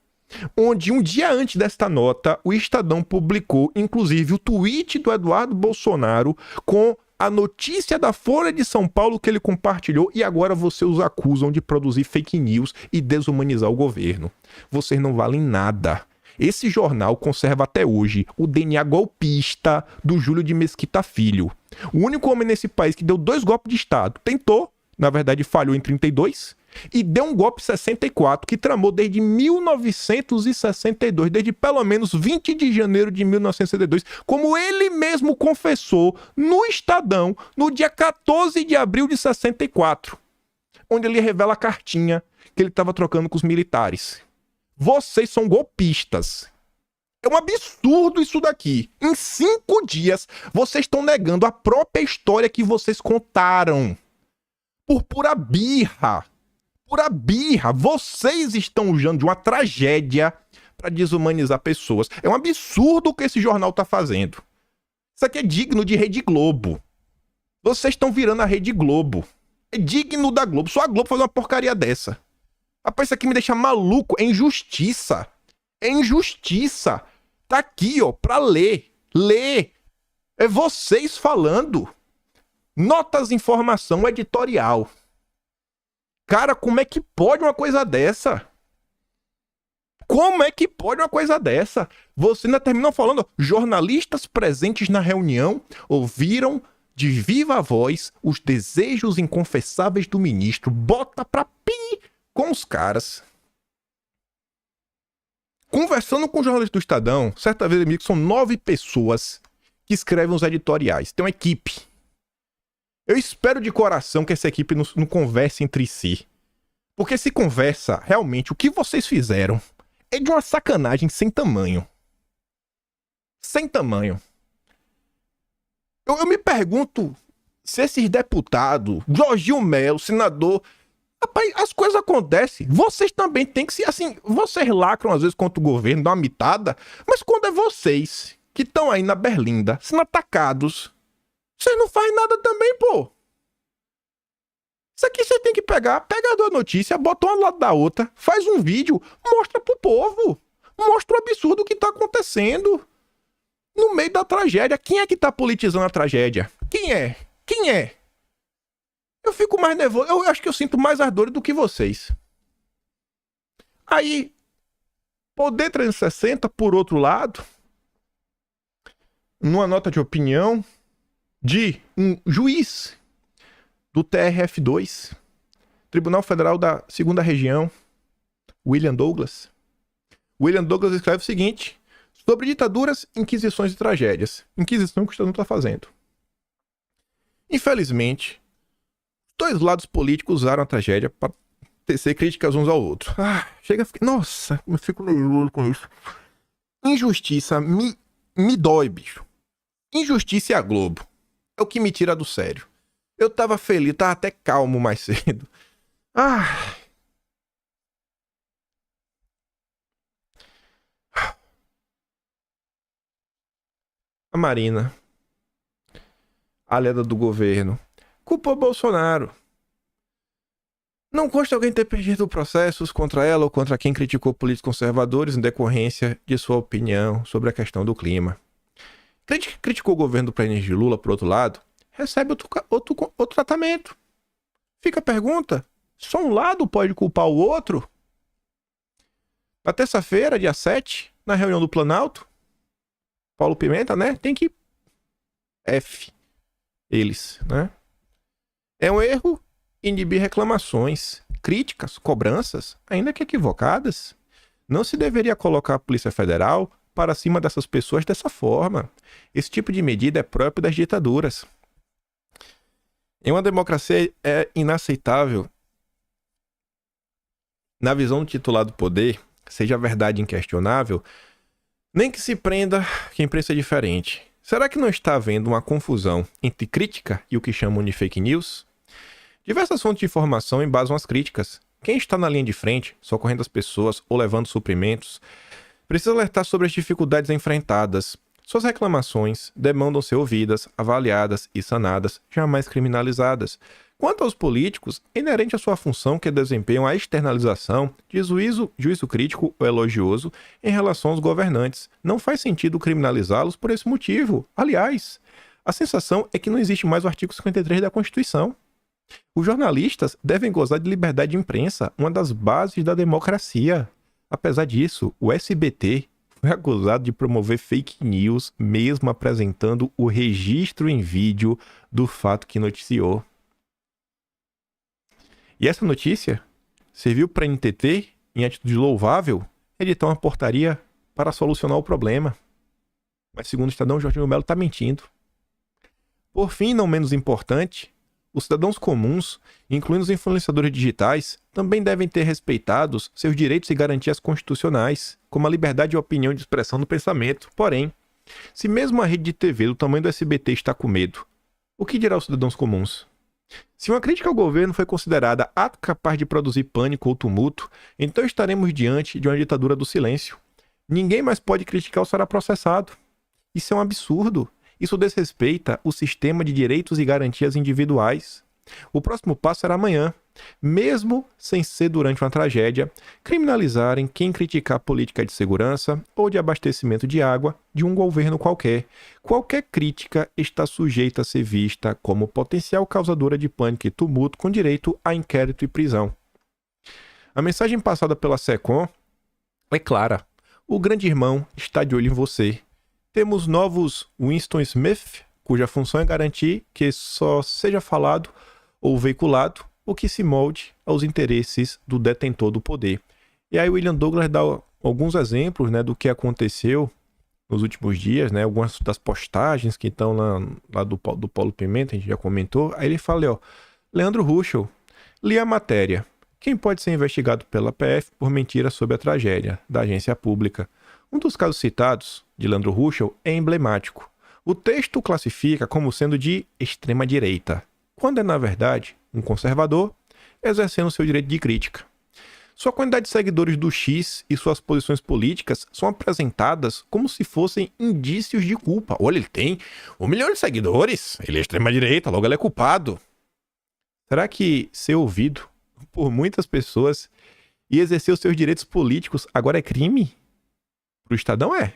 onde um dia antes desta nota, o Estadão publicou, inclusive, o tweet do Eduardo Bolsonaro com a notícia da Folha de São Paulo que ele compartilhou, e agora vocês os acusam de produzir fake news e desumanizar o governo. Vocês não valem nada. Esse jornal conserva até hoje o DNA golpista do Júlio de Mesquita Filho. O único homem nesse país que deu 2 golpes de Estado. Tentou, na verdade falhou em 32, e deu um golpe em 64, que tramou desde 1962, desde pelo menos 20 de janeiro de 1962, como ele mesmo confessou no Estadão, no dia 14 de abril de 64, onde ele revela a cartinha que ele estava trocando com os militares. Vocês são golpistas. É um absurdo isso daqui. Em 5 dias, vocês estão negando a própria história que vocês contaram. Por pura birra. Pura birra. Vocês estão usando de uma tragédia para desumanizar pessoas. É um absurdo o que esse jornal tá fazendo. Isso aqui é digno de Rede Globo. Vocês estão virando a Rede Globo. É digno da Globo. Só a Globo faz uma porcaria dessa. Rapaz, isso aqui me deixa maluco. É injustiça. É injustiça. Tá aqui, ó, pra ler. Ler. É vocês falando. Notas de informação editorial. Cara, como é que pode uma coisa dessa? Como é que pode uma coisa dessa? Você ainda terminou falando, jornalistas presentes na reunião ouviram de viva voz os desejos inconfessáveis do ministro. Bota pra pi com os caras. Conversando com o jornalista do Estadão, certa vez ele me disse que são 9 pessoas que escrevem os editoriais. Tem uma equipe. Eu espero de coração que essa equipe não converse entre si. Porque se conversa, realmente, o que vocês fizeram é de uma sacanagem sem tamanho. Sem tamanho. Eu me pergunto se esses deputados, Jorginho Melo, senador... Rapaz, as coisas acontecem. Vocês também têm que ser assim. Vocês lacram às vezes contra o governo, dão uma mitada. Mas quando é vocês que estão aí na berlinda, sendo atacados, vocês não fazem nada também, pô. Isso aqui você tem que pegar. Pega a duas notícias, bota uma ao lado da outra, faz um vídeo, mostra pro povo. Mostra o absurdo que tá acontecendo. No meio da tragédia. Quem é que tá politizando a tragédia? Quem é? Quem é? Eu fico mais nervoso. Eu acho que eu sinto mais ardor do que vocês. Aí, Poder 360, por outro lado, numa nota de opinião de um juiz do TRF2, Tribunal Federal da Segunda Região, William Douglas. William Douglas escreve o seguinte, sobre ditaduras, inquisições e tragédias. Inquisição que o Estado não está fazendo. Infelizmente, dois lados políticos usaram a tragédia para tecer críticas uns ao outro. Chega a ficar... Nossa, eu fico nervoso com isso. Injustiça me dói, bicho. Injustiça e a Globo. É o que me tira do sério. Eu tava feliz, tava até calmo mais cedo. A Marina, aliada do governo, culpou Bolsonaro. Não consta alguém ter perdido processos contra ela ou contra quem criticou políticos conservadores em decorrência de sua opinião sobre a questão do clima. Criticou o governo do presidente de Lula, por outro lado, recebe outro tratamento. Fica a pergunta, só um lado pode culpar o outro? Na terça-feira, dia 7, na reunião do Planalto, Paulo Pimenta, né, tem que... eles, né? É um erro inibir reclamações, críticas, cobranças, ainda que equivocadas. Não se deveria colocar a Polícia Federal para cima dessas pessoas dessa forma. Esse tipo de medida é próprio das ditaduras. Em uma democracia é inaceitável, na visão do titular do poder, seja a verdade inquestionável, nem que se prenda quem pensa diferente. Será que não está havendo uma confusão entre crítica e o que chamam de fake news? Diversas fontes de informação embasam as críticas. Quem está na linha de frente, socorrendo as pessoas ou levando suprimentos, precisa alertar sobre as dificuldades enfrentadas. Suas reclamações demandam ser ouvidas, avaliadas e sanadas, jamais criminalizadas. Quanto aos políticos, é inerente à sua função que desempenham a externalização de juízo crítico ou elogioso em relação aos governantes. Não faz sentido criminalizá-los por esse motivo. Aliás, a sensação é que não existe mais o artigo 53 da Constituição. Os jornalistas devem gozar de liberdade de imprensa, uma das bases da democracia. Apesar disso, o SBT foi acusado de promover fake news, mesmo apresentando o registro em vídeo do fato que noticiou. E essa notícia serviu para a NTT, em atitude louvável, editar uma portaria para solucionar o problema. Mas segundo o Estadão, Jorginho Melo está mentindo. Por fim, não menos importante, Os cidadãos comuns, incluindo os influenciadores digitais, também devem ter respeitados seus direitos e garantias constitucionais, como a liberdade de opinião e de expressão do pensamento. Porém, se mesmo a rede de TV do tamanho do SBT está com medo, o que dirá os cidadãos comuns? Se uma crítica ao governo foi considerada ato capaz de produzir pânico ou tumulto, então estaremos diante de uma ditadura do silêncio. Ninguém mais pode criticar ou será processado. Isso é um absurdo. Isso desrespeita o sistema de direitos e garantias individuais. O próximo passo será amanhã, mesmo sem ser durante uma tragédia, criminalizarem quem criticar a política de segurança ou de abastecimento de água de um governo qualquer. Qualquer crítica está sujeita a ser vista como potencial causadora de pânico e tumulto com direito a inquérito e prisão. A mensagem passada pela SECOM é clara. O grande irmão está de olho em você. Temos novos Winston Smith, cuja função é garantir que só seja falado ou veiculado o que se molde aos interesses do detentor do poder. E aí William Douglas dá alguns exemplos, né, do que aconteceu nos últimos dias, né, algumas das postagens que estão lá do Paulo Pimenta, a gente já comentou. Aí ele fala, Leandro Ruschel, li a matéria. Quem pode ser investigado pela PF por mentira sobre a tragédia da agência pública? Um dos casos citados, de Leandro Ruschel, é emblemático. O texto o classifica como sendo de extrema-direita, quando é, na verdade, um conservador exercendo seu direito de crítica. Sua quantidade de seguidores do X e suas posições políticas são apresentadas como se fossem indícios de culpa. Olha, ele tem 1 milhão de seguidores, ele é extrema-direita, logo ele é culpado. Será que ser ouvido por muitas pessoas e exercer os seus direitos políticos agora é crime? Para o Estadão é.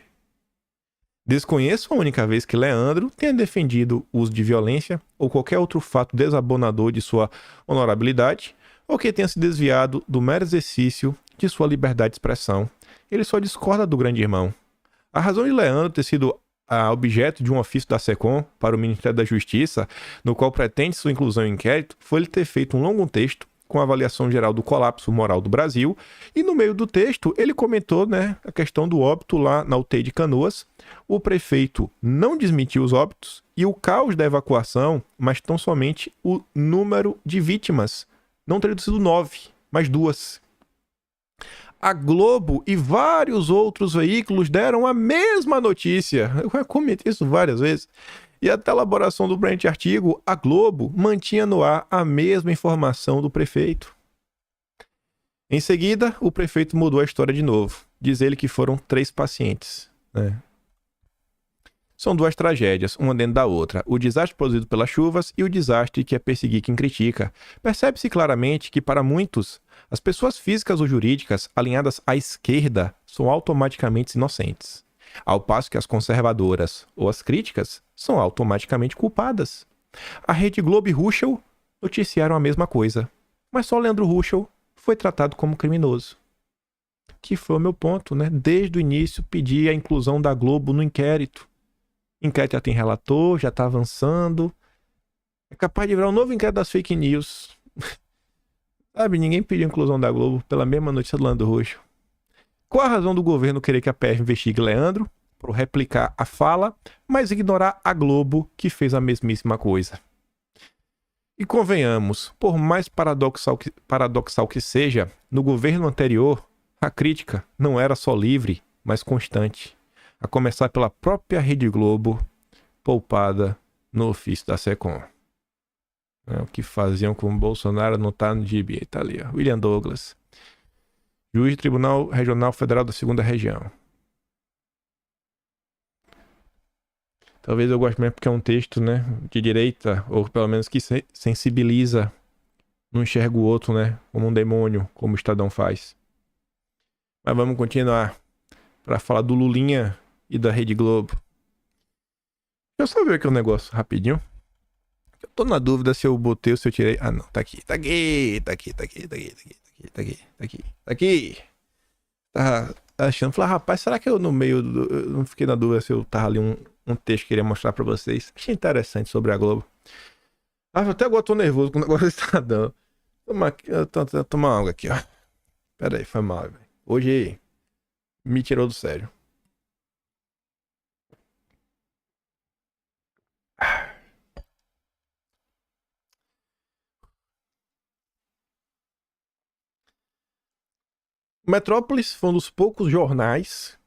Desconheço a única vez que Leandro tenha defendido o uso de violência ou qualquer outro fato desabonador de sua honorabilidade, ou que tenha se desviado do mero exercício de sua liberdade de expressão. Ele só discorda do grande irmão. A razão de Leandro ter sido objeto de um ofício da SECOM para o Ministério da Justiça, no qual pretende sua inclusão em inquérito, foi ele ter feito um longo texto com a avaliação geral do colapso moral do Brasil, e no meio do texto ele comentou, né, a questão do óbito lá na UTI de Canoas. O prefeito não desmentiu os óbitos e o caos da evacuação, mas tão somente o número de vítimas. Não teria sido 9, mas 2. A Globo e vários outros veículos deram a mesma notícia. Eu comentei isso várias vezes. E até a elaboração do presente artigo, a Globo mantinha no ar a mesma informação do prefeito. Em seguida, o prefeito mudou a história de novo. Diz ele que foram 3 pacientes, né? São 2 tragédias, uma dentro da outra. O desastre produzido pelas chuvas e o desastre que é perseguir quem critica. Percebe-se claramente que, para muitos, as pessoas físicas ou jurídicas alinhadas à esquerda são automaticamente inocentes, ao passo que as conservadoras ou as críticas são automaticamente culpadas. A Rede Globo e Ruschel noticiaram a mesma coisa, mas só Leandro Ruschel foi tratado como criminoso. Que foi o meu ponto, né? Desde o início pedi a inclusão da Globo no inquérito. O inquérito já tem relator, já está avançando. É capaz de virar um novo inquérito das fake news. Sabe, ninguém pediu a inclusão da Globo pela mesma notícia do Leandro Ruschel. Qual a razão do governo querer que a PF investigue Leandro? Por replicar a fala, mas ignorar a Globo, que fez a mesmíssima coisa. E convenhamos, por mais paradoxal que seja, no governo anterior, a crítica não era só livre, mas constante. A começar pela própria Rede Globo, poupada no ofício da SECOM. O que faziam com o Bolsonaro não tá no gibi, tá ali, ó. William Douglas, juiz do Tribunal Regional Federal da 2ª Região. Talvez eu goste mesmo porque é um texto, né, de direita, ou pelo menos que sensibiliza, não enxerga o outro, né, como um demônio, como o Estadão faz. Mas vamos continuar para falar do Lulinha e da Rede Globo. Deixa eu só ver aqui um negócio rapidinho. Eu tô na dúvida se eu botei ou se eu tirei. Ah, não, tá aqui. Tá achando, falar, rapaz, será que eu no meio eu não fiquei na dúvida se eu tava ali um texto que eu queria mostrar pra vocês. Achei interessante sobre a Globo. Até agora eu tô nervoso com o negócio do Estadão. Toma uma água aqui, ó. Pera aí, foi mal, velho. Hoje me tirou do sério. O Metrópolis foi um dos poucos jornais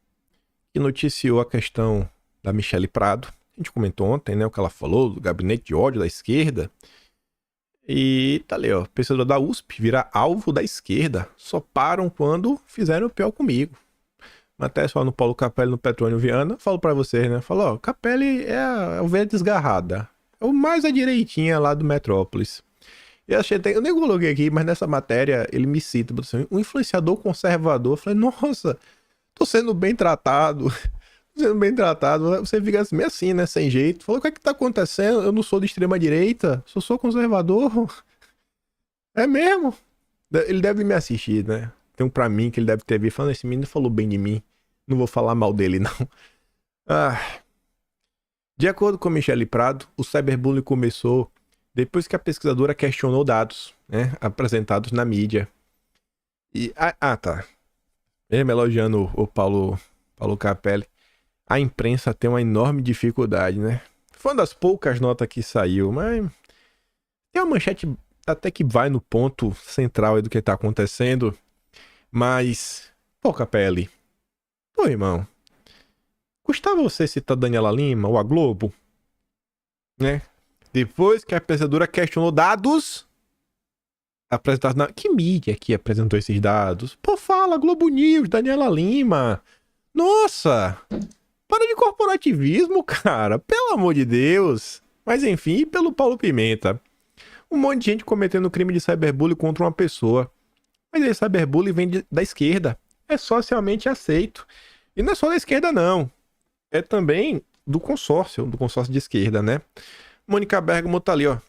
que noticiou a questão da Michelle Prado. A gente comentou ontem, né, o que ela falou do gabinete de ódio da esquerda. E tá ali, ó, pesquisador da USP vira alvo da esquerda. Só param quando fizeram o pior comigo. Até só no Paulo Capelli, no Petrônio Viana, falo pra vocês, né? Falo, ó, Capelli é a ovelha desgarrada. É o mais à direitinha lá do Metrópolis. E eu achei até, eu nem coloquei aqui, mas nessa matéria ele me cita, assim, um influenciador conservador. Eu falei, nossa, tô sendo bem tratado. Tô sendo bem tratado. Você fica meio assim, né? Sem jeito. Falou, o que é que tá acontecendo? Eu não sou de extrema direita, sou conservador. É mesmo? Ele deve me assistir, né? Tem um pra mim que ele deve ter visto falando, esse menino falou bem de mim. Não vou falar mal dele, não. Ah. De acordo com Michelle Prado, o cyberbullying começou depois que a pesquisadora questionou dados, né, apresentados na mídia. E, tá. Mesmo elogiando o Paulo Capelli. A imprensa tem uma enorme dificuldade, né? Foi uma das poucas notas que saiu, mas tem uma manchete até que vai no ponto central aí do que tá acontecendo. Mas, pô, Capelli, pô, irmão, custava você citar Daniela Lima ou a Globo, né? Depois que a pesquisadora questionou dados apresentados na... Que mídia que apresentou esses dados? Pô, fala, Globo News, Daniela Lima. Nossa, para de corporativismo, cara, pelo amor de Deus. Mas enfim, pelo Paulo Pimenta. Um monte de gente cometendo crime de cyberbullying contra uma pessoa. Mas esse cyberbullying vem da esquerda. É socialmente aceito. E não é só da esquerda, não. É também do consórcio de esquerda, né? Mônica Bergamo tá ali, ó.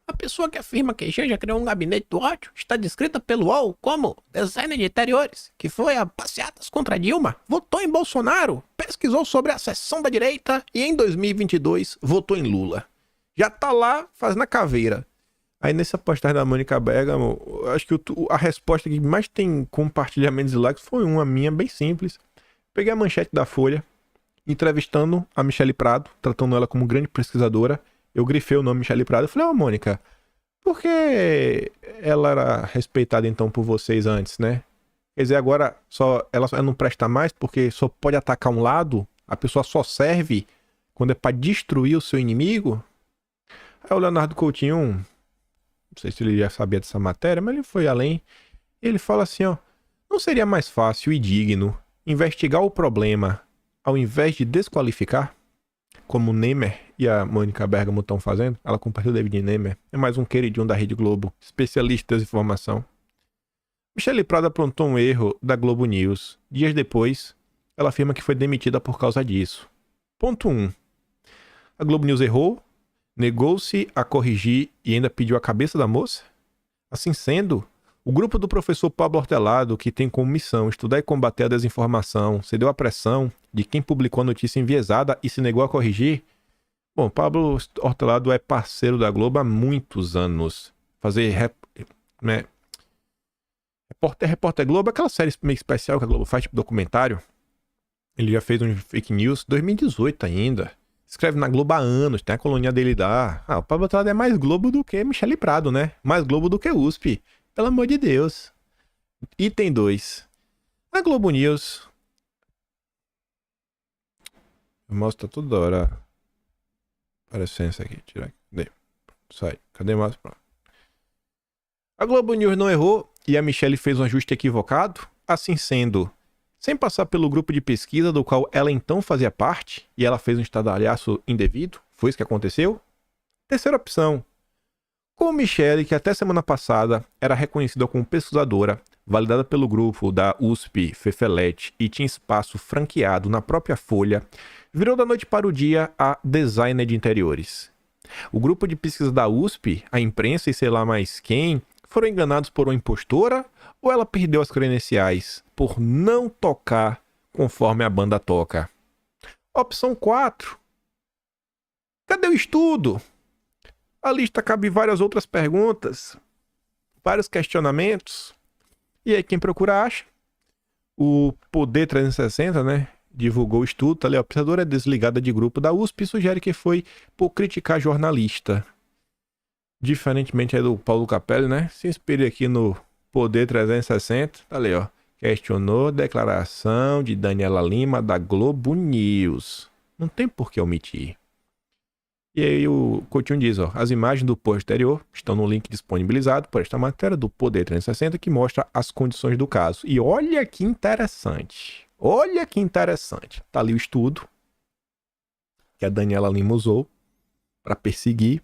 A pessoa que afirma que já criou um gabinete do ódio está descrita pelo UOL como designer de interiores, que foi a passeatas contra Dilma, votou em Bolsonaro, pesquisou sobre a seção da direita e em 2022 votou em Lula. Já tá lá fazendo a caveira. Aí nessa postagem da Mônica Bergamo, acho que a resposta que mais tem compartilhamentos e likes foi uma minha, bem simples. Peguei a manchete da Folha, entrevistando a Michelle Prado, tratando ela como grande pesquisadora. Eu grifei o nome Michelle Prado. Eu falei, Mônica, por que ela era respeitada então por vocês antes, né? Quer dizer, agora ela não presta mais porque só pode atacar um lado? A pessoa só serve quando é pra destruir o seu inimigo? Aí o Leonardo Coutinho, não sei se ele já sabia dessa matéria, mas ele foi além. Ele fala assim, ó, não seria mais fácil e digno investigar o problema ao invés de desqualificar, como o Nemer e a Mônica Bergamo estão fazendo? Ela compartilhou o David Nemer, é mais um queridinho da Rede Globo, especialista em desinformação. Michelle Prado aprontou um erro da Globo News. Dias depois, ela afirma que foi demitida por causa disso. Ponto 1. A Globo News errou, negou-se a corrigir e ainda pediu a cabeça da moça? Assim sendo, o grupo do professor Pablo Hortelado, que tem como missão estudar e combater a desinformação, cedeu à pressão de quem publicou a notícia enviesada e se negou a corrigir? Bom, Pablo Hortelado é parceiro da Globo há muitos anos. Repórter Globo, aquela série meio especial que a Globo faz, tipo documentário. Ele já fez um fake news 2018 ainda. Escreve na Globo há anos, tem a colônia dele lá. O Pablo Hortelado é mais Globo do que Michelle Prado, né? Mais Globo do que USP. Pelo amor de Deus. Item 2. A Globo News... Mostra toda hora aparecendo isso aqui. Tira aqui. Cadê? Sai. Cadê mais? Pronto. A Globo News não errou e a Michelle fez um ajuste equivocado. Assim sendo, sem passar pelo grupo de pesquisa do qual ela então fazia parte e ela fez um estardalhaço indevido. Foi isso que aconteceu? Terceira opção. Com Michelle, que até semana passada era reconhecida como pesquisadora, validada pelo grupo da USP, Fefelete e tinha espaço franqueado na própria Folha, virou da noite para o dia a designer de interiores. O grupo de pesquisa da USP, a imprensa e sei lá mais quem, foram enganados por uma impostora ou ela perdeu as credenciais por não tocar conforme a banda toca? Opção 4. Cadê o estudo? A lista cabe várias outras perguntas, vários questionamentos. E aí quem procura acha. O Poder 360, né, divulgou o estudo, tá ali, a pesquisadora é desligada de grupo da USP e sugere que foi por criticar jornalista. Diferentemente aí do Paulo Capelli, né, se inspire aqui no Poder 360, tá ali, ó. questionou a declaração de Daniela Lima da Globo News. Não tem por que omitir. E aí o Coutinho diz, ó, as imagens do post anterior estão no link disponibilizado por esta matéria do Poder 360 que mostra as condições do caso. E olha que interessante. Olha que interessante. Tá ali o estudo que a Daniela Lima usou para perseguir.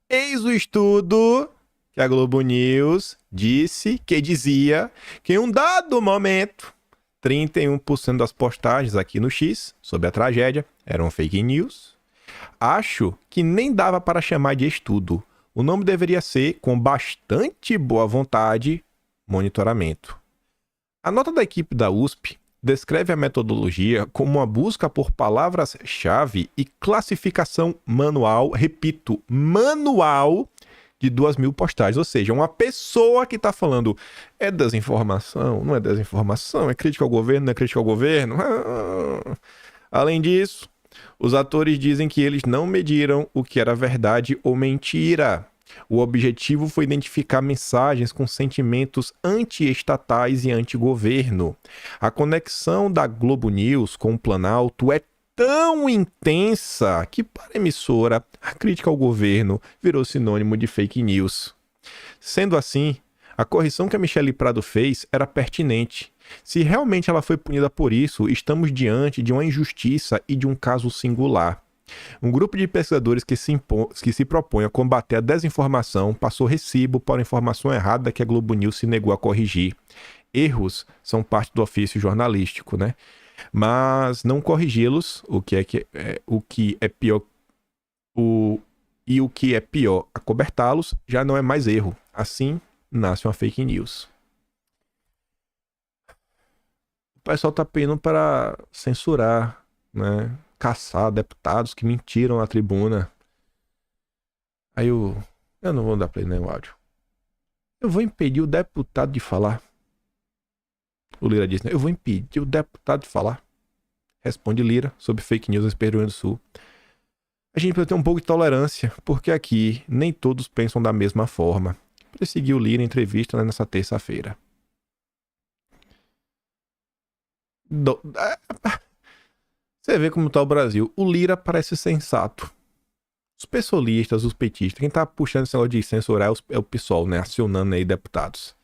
Eis o estudo que a Globo News dizia que em um dado momento, 31% das postagens aqui no X sobre a tragédia eram fake news. Acho que nem dava para chamar de estudo. O nome deveria ser, com bastante boa vontade, monitoramento. A nota da equipe da USP descreve a metodologia como uma busca por palavras-chave e classificação manual, repito, manual, de 2.000 postagens. Ou seja, uma pessoa que está falando é desinformação, não é desinformação, é crítica ao governo, não é crítica ao governo. Além disso, os atores dizem que eles não mediram o que era verdade ou mentira. O objetivo foi identificar mensagens com sentimentos anti-estatais e anti-governo. A conexão da Globo News com o Planalto é tão intensa que, para a emissora, a crítica ao governo virou sinônimo de fake news. Sendo assim, a correção que a Michelle Prado fez era pertinente. Se realmente ela foi punida por isso, estamos diante de uma injustiça e de um caso singular. Um grupo de pesquisadores que se propõe a combater a desinformação passou recibo para a informação errada que a Globo News se negou a corrigir. Erros são parte do ofício jornalístico, né? Mas não corrigi-los, o que é pior, acobertá-los, já não é mais erro. Assim nasce uma fake news. O pessoal tá pedindo para censurar, né? Caçar deputados que mentiram na tribuna. Aí eu não vou dar play no áudio. Eu vou impedir o deputado de falar. O Lira disse, né? Eu vou impedir o deputado de falar. Responde Lira sobre fake news no Rio Grande do Sul. A gente precisa ter um pouco de tolerância, porque aqui nem todos pensam da mesma forma. Perseguiu Lira em entrevista, né, nessa terça-feira. Você vê como tá o Brasil. O Lira parece sensato. Os pessoalistas, os petistas, quem tá puxando esse negócio de censurar é o PSOL, né? Acionando aí deputados.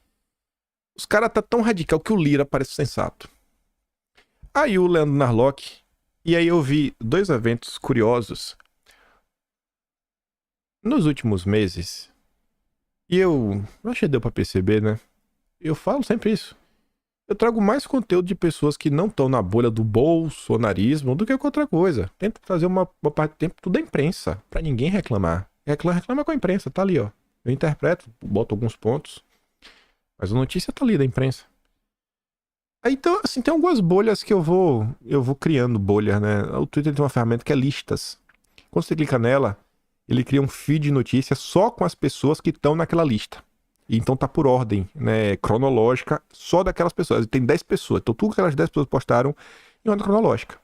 Os caras tá tão radical que o Lira parece sensato. Aí o Leandro Narlock. E aí eu vi dois eventos curiosos. Nos últimos meses. E eu acho que deu pra perceber, né? Eu falo sempre isso. Eu trago mais conteúdo de pessoas que não estão na bolha do bolsonarismo do que outra coisa. Tento trazer uma parte do tempo tudo da imprensa, pra ninguém reclamar. Reclama com a imprensa, tá ali, ó. Eu interpreto, boto alguns pontos, mas a notícia tá ali da imprensa. Aí, então, assim, tem algumas bolhas que eu vou criando bolhas, né? O Twitter tem uma ferramenta que é listas. Quando você clica nela, ele cria um feed de notícias só com as pessoas que estão naquela lista. Então tá por ordem, né, cronológica, só daquelas pessoas. Tem 10 pessoas, então tudo que aquelas 10 pessoas postaram em ordem cronológica.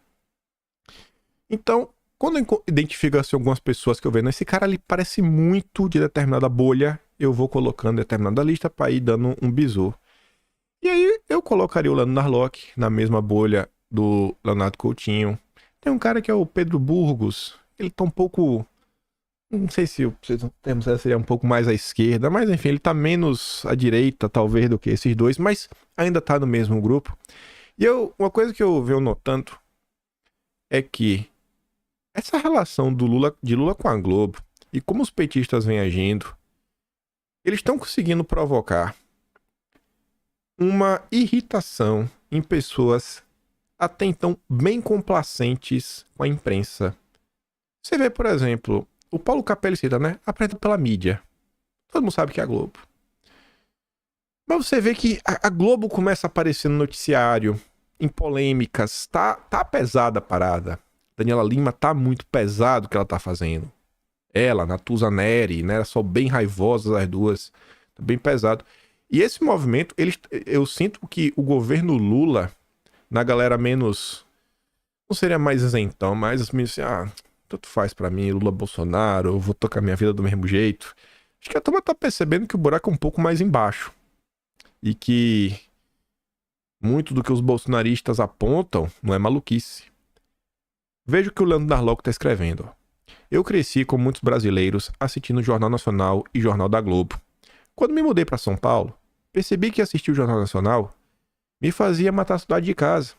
Então, quando eu identifico assim, algumas pessoas que eu vejo, esse cara ali parece muito de determinada bolha, eu vou colocando determinada lista para ir dando um bizu. E aí eu colocaria o Leandro Narlock na mesma bolha do Leonardo Coutinho. Tem um cara que é o Pedro Burgos, ele tá um pouco... Não sei se o termo seria um pouco mais à esquerda, mas enfim, ele tá menos à direita, talvez, do que esses dois, mas ainda tá no mesmo grupo. E uma coisa que eu venho notando é que essa relação de Lula com a Globo e como os petistas vêm agindo, eles estão conseguindo provocar uma irritação em pessoas até então bem complacentes com a imprensa. Você vê, por exemplo... O Paulo Capelli cita, né? Apresenta pela mídia. Todo mundo sabe que é a Globo. Mas você vê que a Globo começa a aparecer no noticiário, em polêmicas. Tá pesada a parada. Daniela Lima tá muito pesado o que ela tá fazendo. Ela, Natuza Neri, né? São bem raivosas as duas. Tá bem pesado. E esse movimento, eu sinto que o governo Lula, na galera menos... Não seria mais isentão, mas assim, tanto faz pra mim, Lula, Bolsonaro, eu vou tocar minha vida do mesmo jeito. Acho que a turma tá percebendo que o buraco é um pouco mais embaixo. E que Muito do que os bolsonaristas apontam não é maluquice. Veja o que o Leandro Narlock está escrevendo. Eu cresci, como muitos brasileiros, assistindo o Jornal Nacional e Jornal da Globo. Quando me mudei para São Paulo, percebi que assistir o Jornal Nacional me fazia matar a saudade de casa.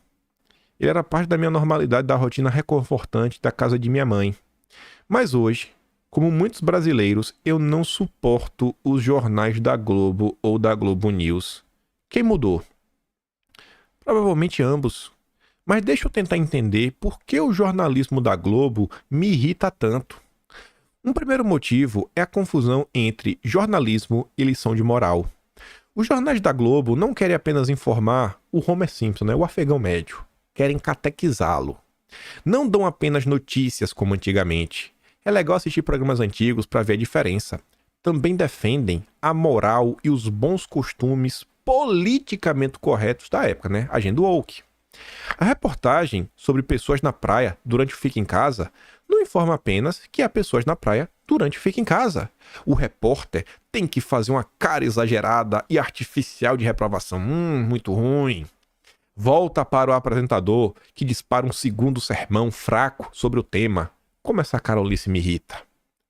Ele era parte da minha normalidade, da rotina reconfortante da casa de minha mãe. Mas hoje, como muitos brasileiros, eu não suporto os jornais da Globo ou da Globo News. Quem mudou? Provavelmente ambos. Mas deixa eu tentar entender por que o jornalismo da Globo me irrita tanto. Um primeiro motivo é a confusão entre jornalismo e lição de moral. Os jornais da Globo não querem apenas informar o Homer Simpson, o afegão médio. Querem catequizá-lo. Não dão apenas notícias como antigamente. É legal assistir programas antigos para ver a diferença. Também defendem a moral e os bons costumes politicamente corretos da época, Agenda woke. A reportagem sobre pessoas na praia durante o Fica em Casa não informa apenas que há pessoas na praia durante o Fica em Casa. O repórter tem que fazer uma cara exagerada e artificial de reprovação. Muito ruim. Volta para o apresentador, que dispara um segundo sermão fraco sobre o tema. Como essa carolice me irrita.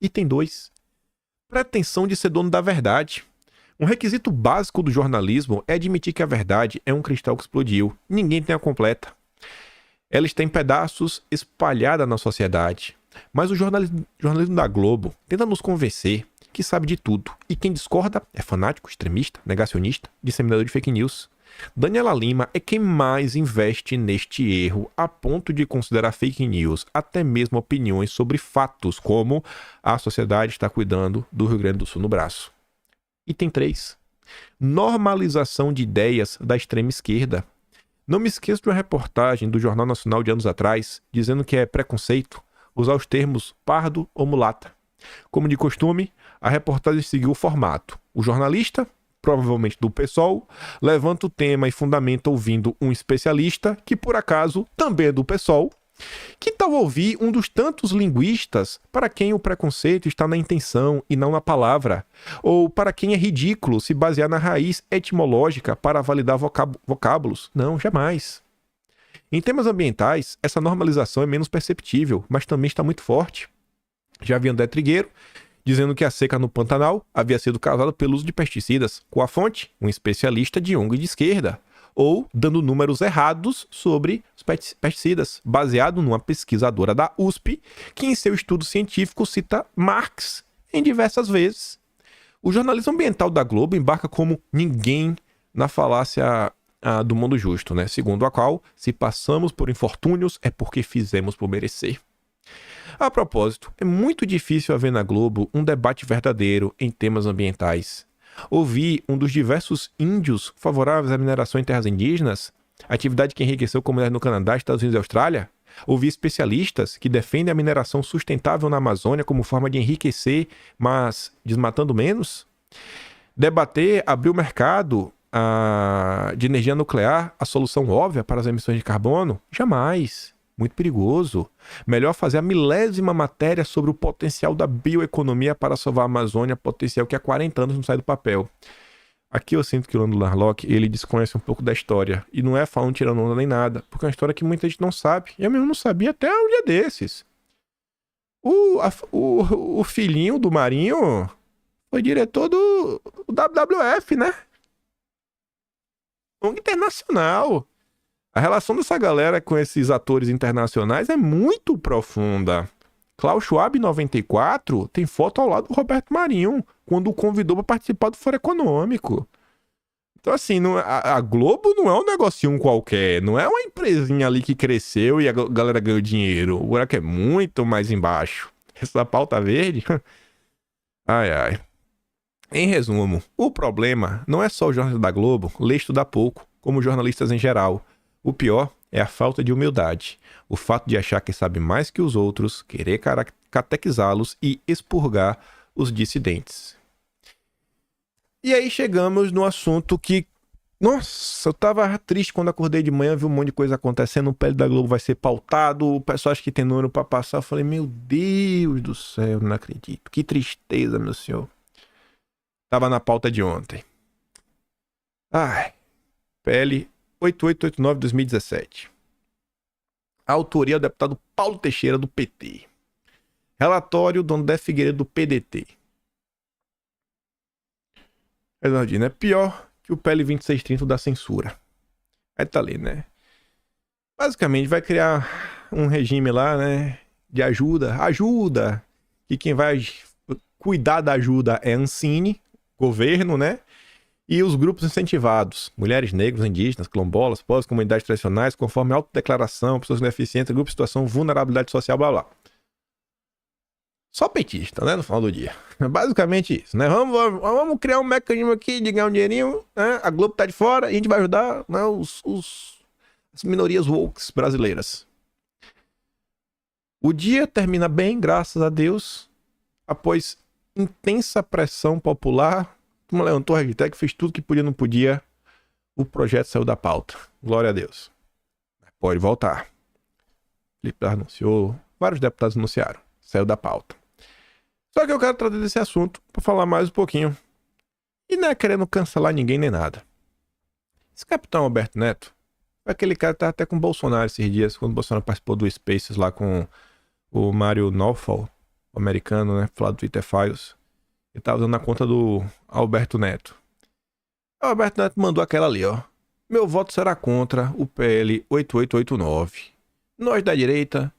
Item 2. Pretensão de ser dono da verdade. Um requisito básico do jornalismo é admitir que a verdade é um cristal que explodiu. Ninguém tem a completa. Ela está em pedaços espalhada na sociedade. Mas o jornalismo da Globo tenta nos convencer que sabe de tudo. E quem discorda é fanático, extremista, negacionista, disseminador de fake news. Daniela Lima é quem mais investe neste erro, a ponto de considerar fake news até mesmo opiniões sobre fatos, como a sociedade está cuidando do Rio Grande do Sul no braço. Item 3. Normalização de ideias da extrema esquerda. Não me esqueço de uma reportagem do Jornal Nacional de anos atrás, dizendo que é preconceito usar os termos pardo ou mulata. Como de costume, a reportagem seguiu o formato. O jornalista, provavelmente do PSOL, levanta o tema e fundamenta ouvindo um especialista, que por acaso também é do PSOL. Que tal ouvir um dos tantos linguistas para quem o preconceito está na intenção e não na palavra? Ou para quem é ridículo se basear na raiz etimológica para validar vocábulos? Não, jamais. Em temas ambientais, essa normalização é menos perceptível, mas também está muito forte. Já vi André Trigueiro dizendo que a seca no Pantanal havia sido causada pelo uso de pesticidas, com a fonte, um especialista de ONG de esquerda. Ou dando números errados sobre os pesticidas, baseado numa pesquisadora da USP, que em seu estudo científico cita Marx em diversas vezes. O jornalismo ambiental da Globo embarca como ninguém na falácia do mundo justo, segundo a qual, se passamos por infortúnios, é porque fizemos por merecer. A propósito, é muito difícil haver na Globo um debate verdadeiro em temas ambientais. Ouvi um dos diversos índios favoráveis à mineração em terras indígenas, atividade que enriqueceu comunidades no Canadá, Estados Unidos e Austrália. Ouvi especialistas que defendem a mineração sustentável na Amazônia como forma de enriquecer, mas desmatando menos. Debater abrir o mercado de energia nuclear, a solução óbvia para as emissões de carbono? Jamais. Muito perigoso. Melhor fazer a milésima matéria sobre o potencial da bioeconomia para salvar a Amazônia, potencial que há 40 anos não sai do papel. Aqui eu sinto que o Leandro Narlock, ele desconhece um pouco da história. E não é falando tirando onda nem nada, porque é uma história que muita gente não sabe. Eu mesmo não sabia até um dia desses. O filhinho do Marinho foi diretor do WWF, ONG internacional. A relação dessa galera com esses atores internacionais é muito profunda. Klaus Schwab, em 94, tem foto ao lado do Roberto Marinho, quando o convidou para participar do Fórum Econômico. Então, assim, a Globo não é um negocinho qualquer, não é uma empresinha ali que cresceu e a galera ganhou dinheiro. O buraco é muito mais embaixo. Essa pauta verde... Ai, ai. Em resumo, o problema não é só o jornalista da Globo ler e estudar pouco, como jornalistas em geral. O pior é a falta de humildade, o fato de achar que sabe mais que os outros, querer catequizá-los e expurgar os dissidentes. E aí chegamos no assunto que, nossa, eu tava triste quando acordei de manhã, vi um monte de coisa acontecendo, o Pele da Globo vai ser pautado, o pessoal acha que tem número pra passar, eu falei, meu Deus do céu, não acredito, que tristeza, meu senhor. Tava na pauta de ontem. Ai, Pele 8889-2017. A autoria é do deputado Paulo Teixeira, do PT. Relatório do André Figueiredo, do PDT. Eduardino, é pior que o PL 2630 da censura. Aí tá ali, né? Basicamente vai criar um regime lá, né? De ajuda. Ajuda! Que quem vai cuidar da ajuda é a Ancine, governo, né? E os grupos incentivados. Mulheres, negros, indígenas, quilombolas, povos, comunidades tradicionais, conforme autodeclaração, pessoas com deficiência, grupo de situação, vulnerabilidade social, blá blá. Só petista, né? No final do dia. Basicamente isso, né? Vamos criar um mecanismo aqui de ganhar um dinheirinho, né? A Globo tá de fora e a gente vai ajudar, né? As minorias woke brasileiras. O dia termina bem, graças a Deus. Após intensa pressão popular, uma levantou a hashtag, fez tudo que podia e não podia. O projeto saiu da pauta. Glória a Deus. Pode voltar. Felipe anunciou, vários deputados anunciaram. Saiu da pauta. Só que eu quero trazer desse assunto para falar mais um pouquinho. E não é querendo cancelar ninguém nem nada. Esse capitão Alberto Neto foi aquele cara que tá até com o Bolsonaro esses dias, quando o Bolsonaro participou do Spaces lá com o Mário Naufal, o americano, né? Falar do Twitter Files. Ele tava usando a conta do Alberto Neto. O Alberto Neto mandou aquela ali, ó. Meu voto será contra o PL 8889. Nós da direita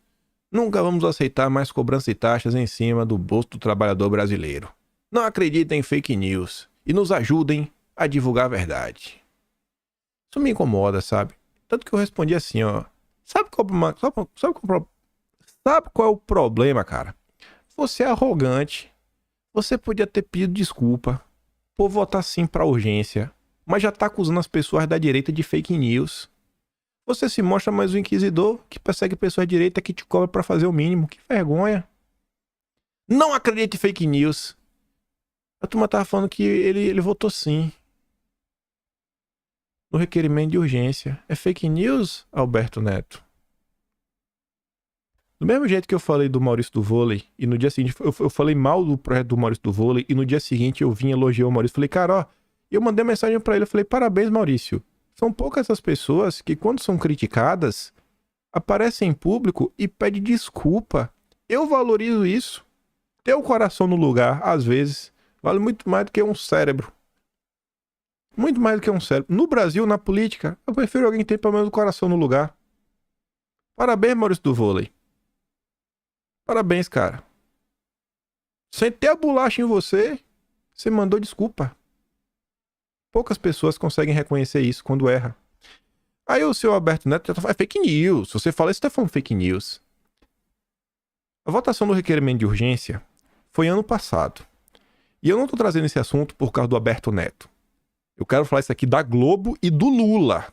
nunca vamos aceitar mais cobrança de taxas em cima do bolso do trabalhador brasileiro. Não acreditem em fake news e nos ajudem a divulgar a verdade. Isso me incomoda, sabe? Tanto que eu respondi assim, ó. Sabe qual é o problema, cara? Você é arrogante. Você podia ter pedido desculpa por votar sim pra urgência, mas já tá acusando as pessoas da direita de fake news. Você se mostra mais um inquisidor que persegue pessoas da direita que te cobra pra fazer o mínimo. Que vergonha. Não acredite em fake news. A turma tava falando que ele votou sim no requerimento de urgência. É fake news, Alberto Neto? Do mesmo jeito que eu falei do Maurício do Vôlei, e no dia seguinte eu falei mal do projeto do Maurício do Vôlei, e no dia seguinte eu vim elogiar o Maurício. Falei, cara, ó, eu mandei uma mensagem pra ele, eu falei, parabéns, Maurício. São poucas essas pessoas que, quando são criticadas, aparecem em público e pedem desculpa. Eu valorizo isso. Ter o coração no lugar, às vezes, vale muito mais do que um cérebro. Muito mais do que um cérebro. No Brasil, na política, eu prefiro alguém que tenha pelo menos o coração no lugar. Parabéns, Maurício do Vôlei. Parabéns, cara. Sem ter a bolacha em você, você mandou desculpa. Poucas pessoas conseguem reconhecer isso quando erra. Aí o seu Alberto Neto já tá falando, é fake news. Se você fala isso, tá falando fake news. A votação do requerimento de urgência foi ano passado. E eu não tô trazendo esse assunto por causa do Alberto Neto. Eu quero falar isso aqui da Globo e do Lula.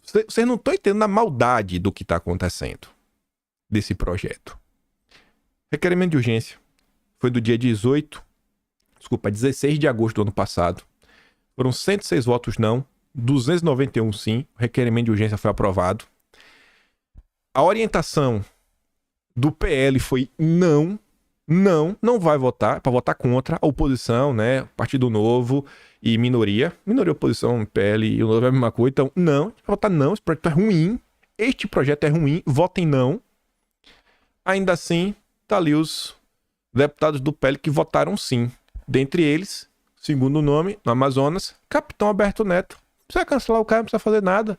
Vocês não estão entendendo a maldade do que tá acontecendo desse projeto. Requerimento de urgência foi do dia 16 de agosto do ano passado. Foram 106 votos não, 291 sim. O requerimento de urgência foi aprovado. A orientação do PL foi não vai votar, para votar contra a oposição, né? Partido Novo e minoria. Minoria, oposição, PL e o Novo é a mesma coisa. Então, não, vai votar não, esse projeto é ruim. Este projeto é ruim, votem não. Ainda assim, tá ali os deputados do PL que votaram sim. Dentre eles, segundo o nome, no Amazonas, Capitão Alberto Neto. Não precisa cancelar o cara, não precisa fazer nada.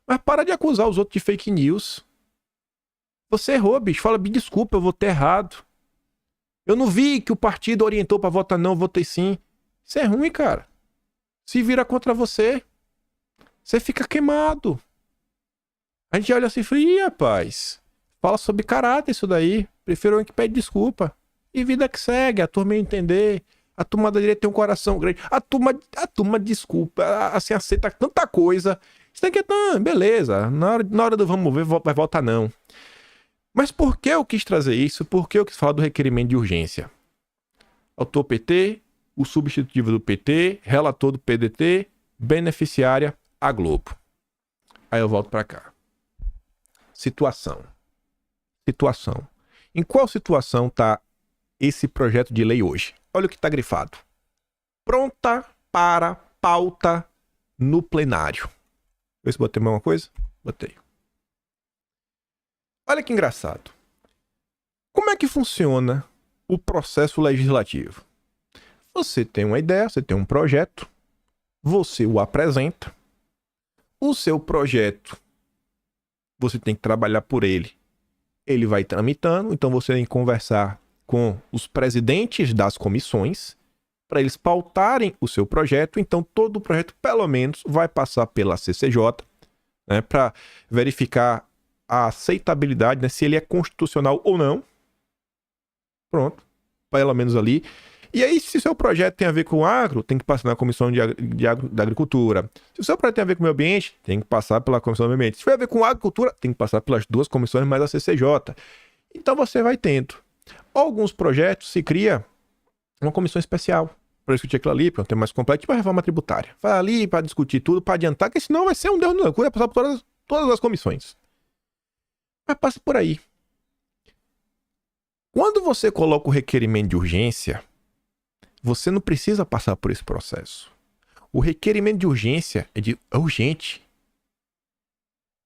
Mas para de acusar os outros de fake news. Você errou, bicho. Fala, me desculpa, eu votei errado. Eu não vi que o partido orientou pra votar não, eu votei sim. Isso é ruim, cara. Se vira contra você, você fica queimado. A gente olha assim e fala, ih, rapaz, fala sobre caráter isso daí. Prefiro alguém que pede desculpa. E vida que segue, a turma ia entender. A turma da direita tem um coração grande. A turma desculpa, assim, aceita tanta coisa. Isso daqui é tão, beleza. Na hora do vamos ver, vai votar não. Mas por que eu quis trazer isso? Por que eu quis falar do requerimento de urgência? Autor PT, o substitutivo do PT, relator do PDT, beneficiária a Globo. Aí eu volto pra cá. Situação. Em qual situação tá esse projeto de lei hoje? Olha o que tá grifado. Pronta para pauta no plenário. Vê se botei mais uma coisa. Botei. Olha que engraçado. Como é que funciona o processo legislativo? Você tem uma ideia, você tem um projeto, você o apresenta, o seu projeto, você tem que trabalhar por ele. Ele vai tramitando, então você tem que conversar com os presidentes das comissões para eles pautarem o seu projeto. Então, todo o projeto, pelo menos, vai passar pela CCJ, né, para verificar a aceitabilidade, né, se ele é constitucional ou não. Pronto, pelo menos ali. E aí, se o seu projeto tem a ver com agro, tem que passar na Comissão da Agricultura. Se o seu projeto tem a ver com o meio ambiente, tem que passar pela Comissão do Meio Ambiente. Se tiver a ver com agricultura, tem que passar pelas duas comissões mais a CCJ. Então, você vai tendo. Alguns projetos se cria uma comissão especial para discutir aquilo ali, para um tema mais complexo, tipo a reforma tributária. Vai ali para discutir tudo, para adiantar, porque senão vai ser um Deus no cu, vai passar por todas as comissões. Mas passa por aí. Quando você coloca o requerimento de urgência, você não precisa passar por esse processo. O requerimento de urgência é urgente.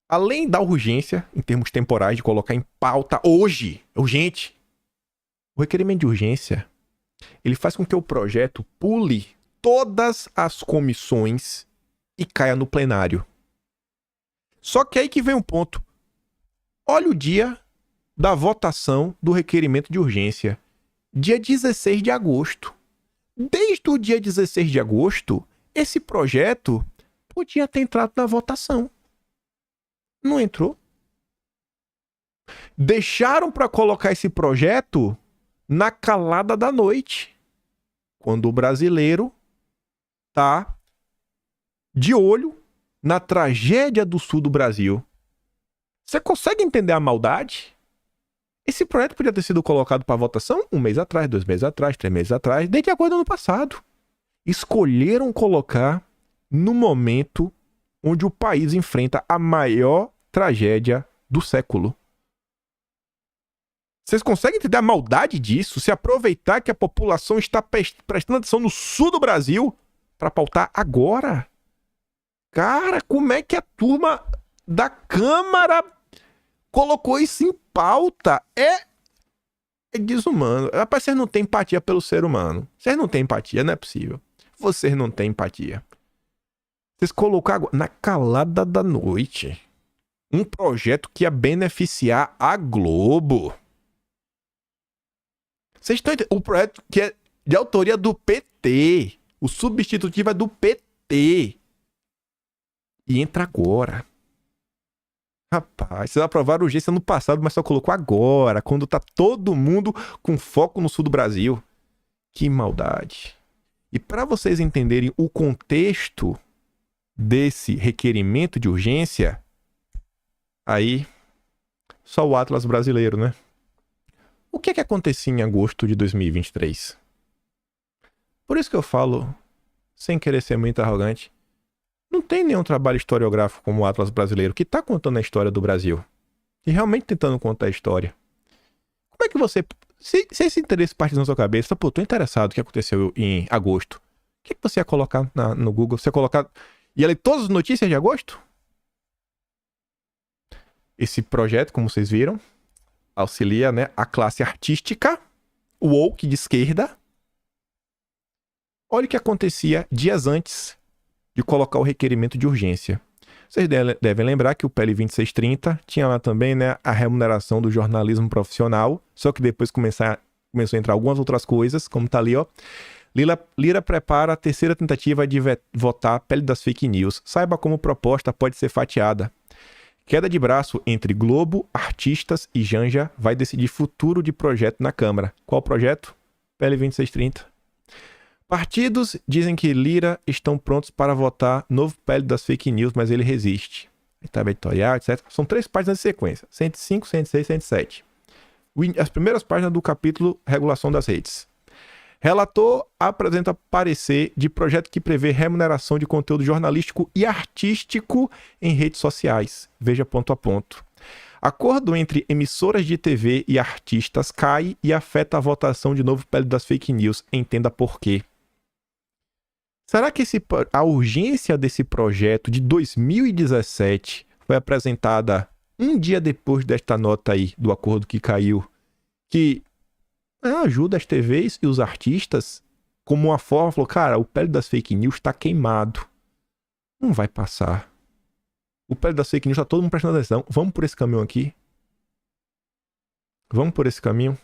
Além da urgência, em termos temporais, de colocar em pauta hoje, é urgente. O requerimento de urgência, ele faz com que o projeto pule todas as comissões e caia no plenário. Só que aí que vem um ponto. Olha o dia da votação do requerimento de urgência. Dia 16 de agosto. Desde o dia 16 de agosto, esse projeto podia ter entrado na votação. Não entrou. Deixaram para colocar esse projeto na calada da noite, quando o brasileiro tá de olho na tragédia do sul do Brasil. Você consegue entender a maldade? Esse projeto podia ter sido colocado para votação 1 mês atrás, 2 meses atrás, 3 meses atrás, desde agosto do ano passado. Escolheram colocar no momento onde o país enfrenta a maior tragédia do século. Vocês conseguem entender a maldade disso? Se aproveitar que a população está prestando atenção no sul do Brasil para pautar agora? Cara, como é que a turma da Câmara colocou isso em pauta? É desumano. Rapaz, vocês não têm empatia pelo ser humano. Vocês não têm empatia, não é possível. Vocês não têm empatia. Vocês colocaram na calada da noite um projeto que ia beneficiar a Globo. Vocês estão entendendo? O projeto que é de autoria do PT. O substitutivo é do PT. E entra agora. Rapaz, vocês aprovaram urgência no passado, mas só colocou agora, quando tá todo mundo com foco no sul do Brasil. Que maldade. E para vocês entenderem o contexto desse requerimento de urgência, aí, só o Atlas brasileiro, né? O que acontecia em agosto de 2023? Por isso que eu falo, sem querer ser muito arrogante, não tem nenhum trabalho historiográfico como o Atlas brasileiro que está contando a história do Brasil. E realmente tentando contar a história. Como é que você... Se esse interesse parte na sua cabeça, pô, tô interessado no que aconteceu em agosto. O que você ia colocar no Google? Você ia colocar... Ia ler todas as notícias de agosto? Esse projeto, como vocês viram, auxilia, né, a classe artística, o woke de esquerda. Olha o que acontecia dias antes de colocar o requerimento de urgência. Vocês devem lembrar que o PL 2630 tinha lá também, né, a remuneração do jornalismo profissional, só que depois começou a entrar algumas outras coisas, como tá ali, ó. Lira prepara a terceira tentativa de votar a PL das fake news. Saiba como proposta pode ser fatiada. Queda de braço entre Globo, artistas e Janja vai decidir futuro de projeto na Câmara. Qual projeto? PL 2630. Partidos dizem que Lira estão prontos para votar novo PL das fake news, mas ele resiste. Etapa editorial, etc. São 3 páginas de sequência. 105, 106 e 107. As primeiras páginas do capítulo Regulação das Redes. Relator apresenta parecer de projeto que prevê remuneração de conteúdo jornalístico e artístico em redes sociais. Veja ponto a ponto. Acordo entre emissoras de TV e artistas cai e afeta a votação de novo PL das fake news. Entenda por quê. Será que a urgência desse projeto de 2017 foi apresentada um dia depois desta nota aí do acordo que caiu, que ajuda as TVs e os artistas como uma forma, falou, cara, o pele das fake news está queimado. Não vai passar. O pele das fake news está todo mundo prestando atenção. Vamos por esse caminho aqui? Vamos por esse caminho?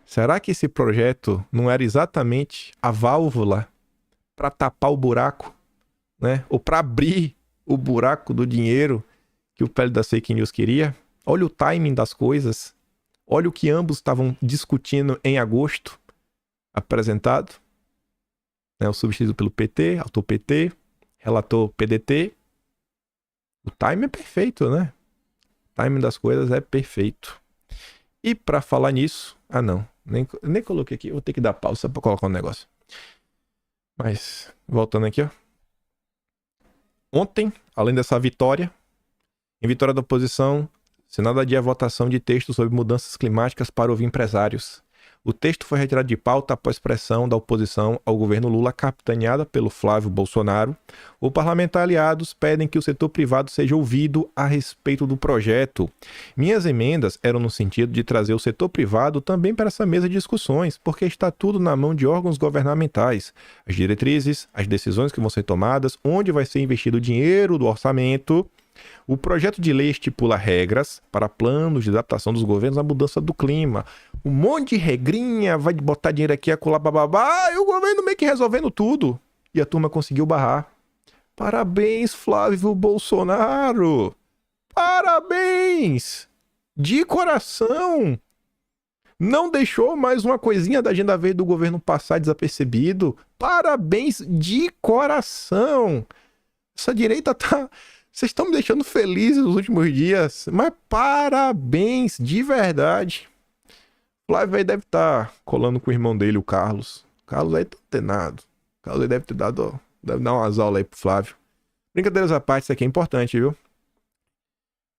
Será que esse projeto não era exatamente a válvula para tapar o buraco, né? Ou para abrir o buraco do dinheiro que o pele das fake news queria? Olha o timing das coisas. Olha o que ambos estavam discutindo em agosto, apresentado. Né? O substituído pelo PT, autor PT, relator PDT. O timing é perfeito, né? O timing das coisas é perfeito. E para falar nisso... não. Nem coloquei aqui. Vou ter que dar pausa para colocar um negócio. Mas, voltando aqui, ó. Ontem, além dessa vitória, em vitória da oposição, o Senado adia a votação de texto sobre mudanças climáticas para ouvir empresários. O texto foi retirado de pauta após pressão da oposição ao governo Lula, capitaneada pelo Flávio Bolsonaro. Os parlamentares aliados pedem que o setor privado seja ouvido a respeito do projeto. Minhas emendas eram no sentido de trazer o setor privado também para essa mesa de discussões, porque está tudo na mão de órgãos governamentais. As diretrizes, as decisões que vão ser tomadas, onde vai ser investido o dinheiro do orçamento. O projeto de lei estipula regras para planos de adaptação dos governos à mudança do clima. Um monte de regrinha, vai botar dinheiro aqui, acolá, bababá, e o governo meio que resolvendo tudo. E a turma conseguiu barrar. Parabéns, Flávio Bolsonaro! Parabéns! De coração! Não deixou mais uma coisinha da agenda verde do governo passar desapercebido. Parabéns de coração! Essa direita tá... Vocês estão me deixando feliz nos últimos dias, mas parabéns, de verdade. O Flávio aí deve estar colando com o irmão dele, o Carlos. O Carlos aí tá antenado. O Carlos aí deve dar umas aulas aí pro Flávio. Brincadeiras à parte, isso aqui é importante, viu?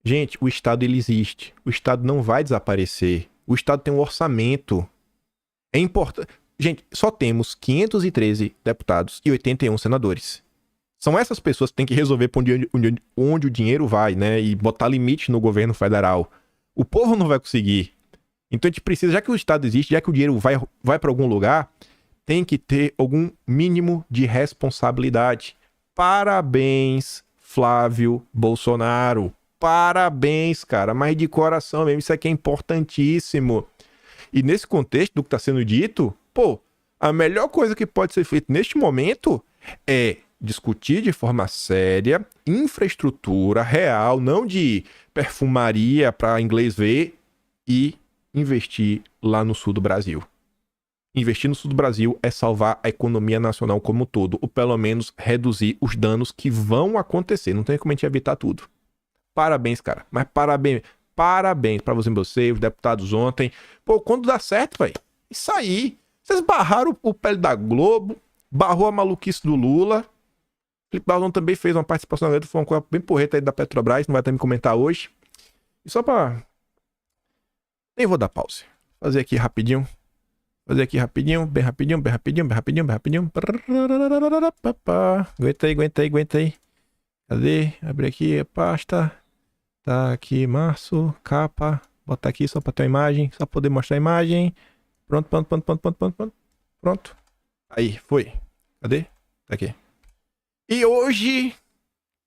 Gente, o Estado ele existe. O Estado não vai desaparecer. O Estado tem um orçamento. É importante. Gente, só temos 513 deputados e 81 senadores. São essas pessoas que têm que resolver pra onde o dinheiro vai, né? E botar limite no governo federal. O povo não vai conseguir. Então a gente precisa, já que o Estado existe, já que o dinheiro vai para algum lugar, tem que ter algum mínimo de responsabilidade. Parabéns, Flávio Bolsonaro. Parabéns, cara. Mas de coração mesmo, isso aqui é importantíssimo. E nesse contexto do que está sendo dito, a melhor coisa que pode ser feita neste momento é discutir de forma séria, infraestrutura real, não de perfumaria para inglês ver, e investir lá no sul do Brasil. Investir no sul do Brasil é salvar a economia nacional como um todo, ou pelo menos reduzir os danos que vão acontecer. Não tem como a gente evitar tudo. Parabéns, cara. Mas parabéns para você, os deputados ontem. Quando dá certo, velho, isso aí. Vocês barraram o pele da Globo, barrou a maluquice do Lula. Felipe Baldon também fez uma participação na letra, foi uma coisa bem porreta aí da Petrobras, não vai também comentar hoje. E só pra... Nem vou dar pausa. Fazer aqui rapidinho. Bem rapidinho. Aguenta aí. Cadê? Abre aqui a pasta. Tá aqui, março, capa. Botar aqui só pra ter uma imagem, só poder mostrar a imagem. Pronto. Aí, foi. Cadê? Tá aqui. E hoje,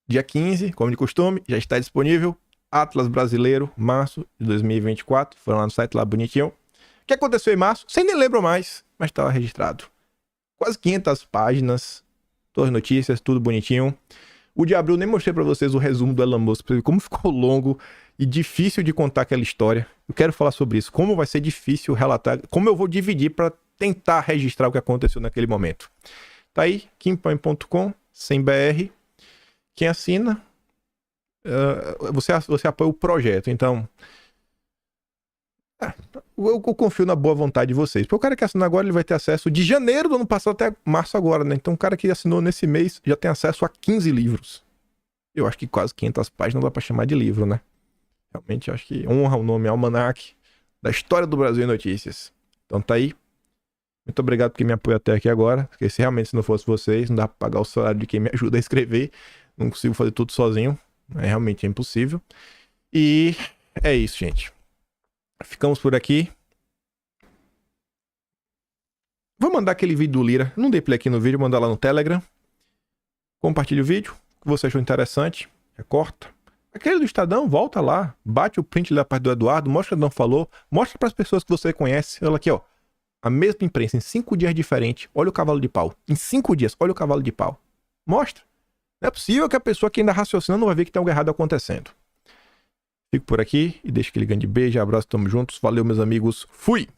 dia 15, como de costume, já está disponível Atlas Brasileiro, março de 2024. Foram lá no site, lá bonitinho. O que aconteceu em março? Vocês nem lembram mais, mas estava registrado. Quase 500 páginas, todas as notícias, tudo bonitinho. O de abril nem mostrei pra vocês o resumo do Elon Musk, pra ver como ficou longo e difícil de contar aquela história. Eu quero falar sobre isso, como vai ser difícil relatar, como eu vou dividir para tentar registrar o que aconteceu naquele momento. Tá aí, kimpõe.com, sem BR. Quem assina, você apoia o projeto. Então, eu confio na boa vontade de vocês. Porque o cara que assinar agora, ele vai ter acesso de janeiro do ano passado até março agora, né? Então o cara que assinou nesse mês já tem acesso a 15 livros. Eu acho que quase 500 páginas não dá pra chamar de livro, né? Realmente, eu acho que honra o nome Almanac da História do Brasil em Notícias. Então tá aí. Muito obrigado por quem me apoia até aqui agora. Porque se realmente não fosse vocês, não dá pra pagar o salário de quem me ajuda a escrever. Não consigo fazer tudo sozinho. Realmente é impossível. E é isso, gente. Ficamos por aqui. Vou mandar aquele vídeo do Lira. Não dei play aqui no vídeo, vou mandar lá no Telegram. Compartilhe o vídeo. O que você achou interessante, recorta. Aquele do Estadão, volta lá. Bate o print da parte do Eduardo. Mostra o que o Estadão falou. Mostra para as pessoas que você conhece. Olha aqui, ó. A mesma imprensa em 5 dias diferentes. Olha o cavalo de pau. Em 5 dias, olha o cavalo de pau. Mostra. Não é possível que a pessoa que ainda raciocina não vai ver que tem algo errado acontecendo. Fico por aqui e deixo aquele grande beijo, abraço, tamo juntos. Valeu, meus amigos. Fui!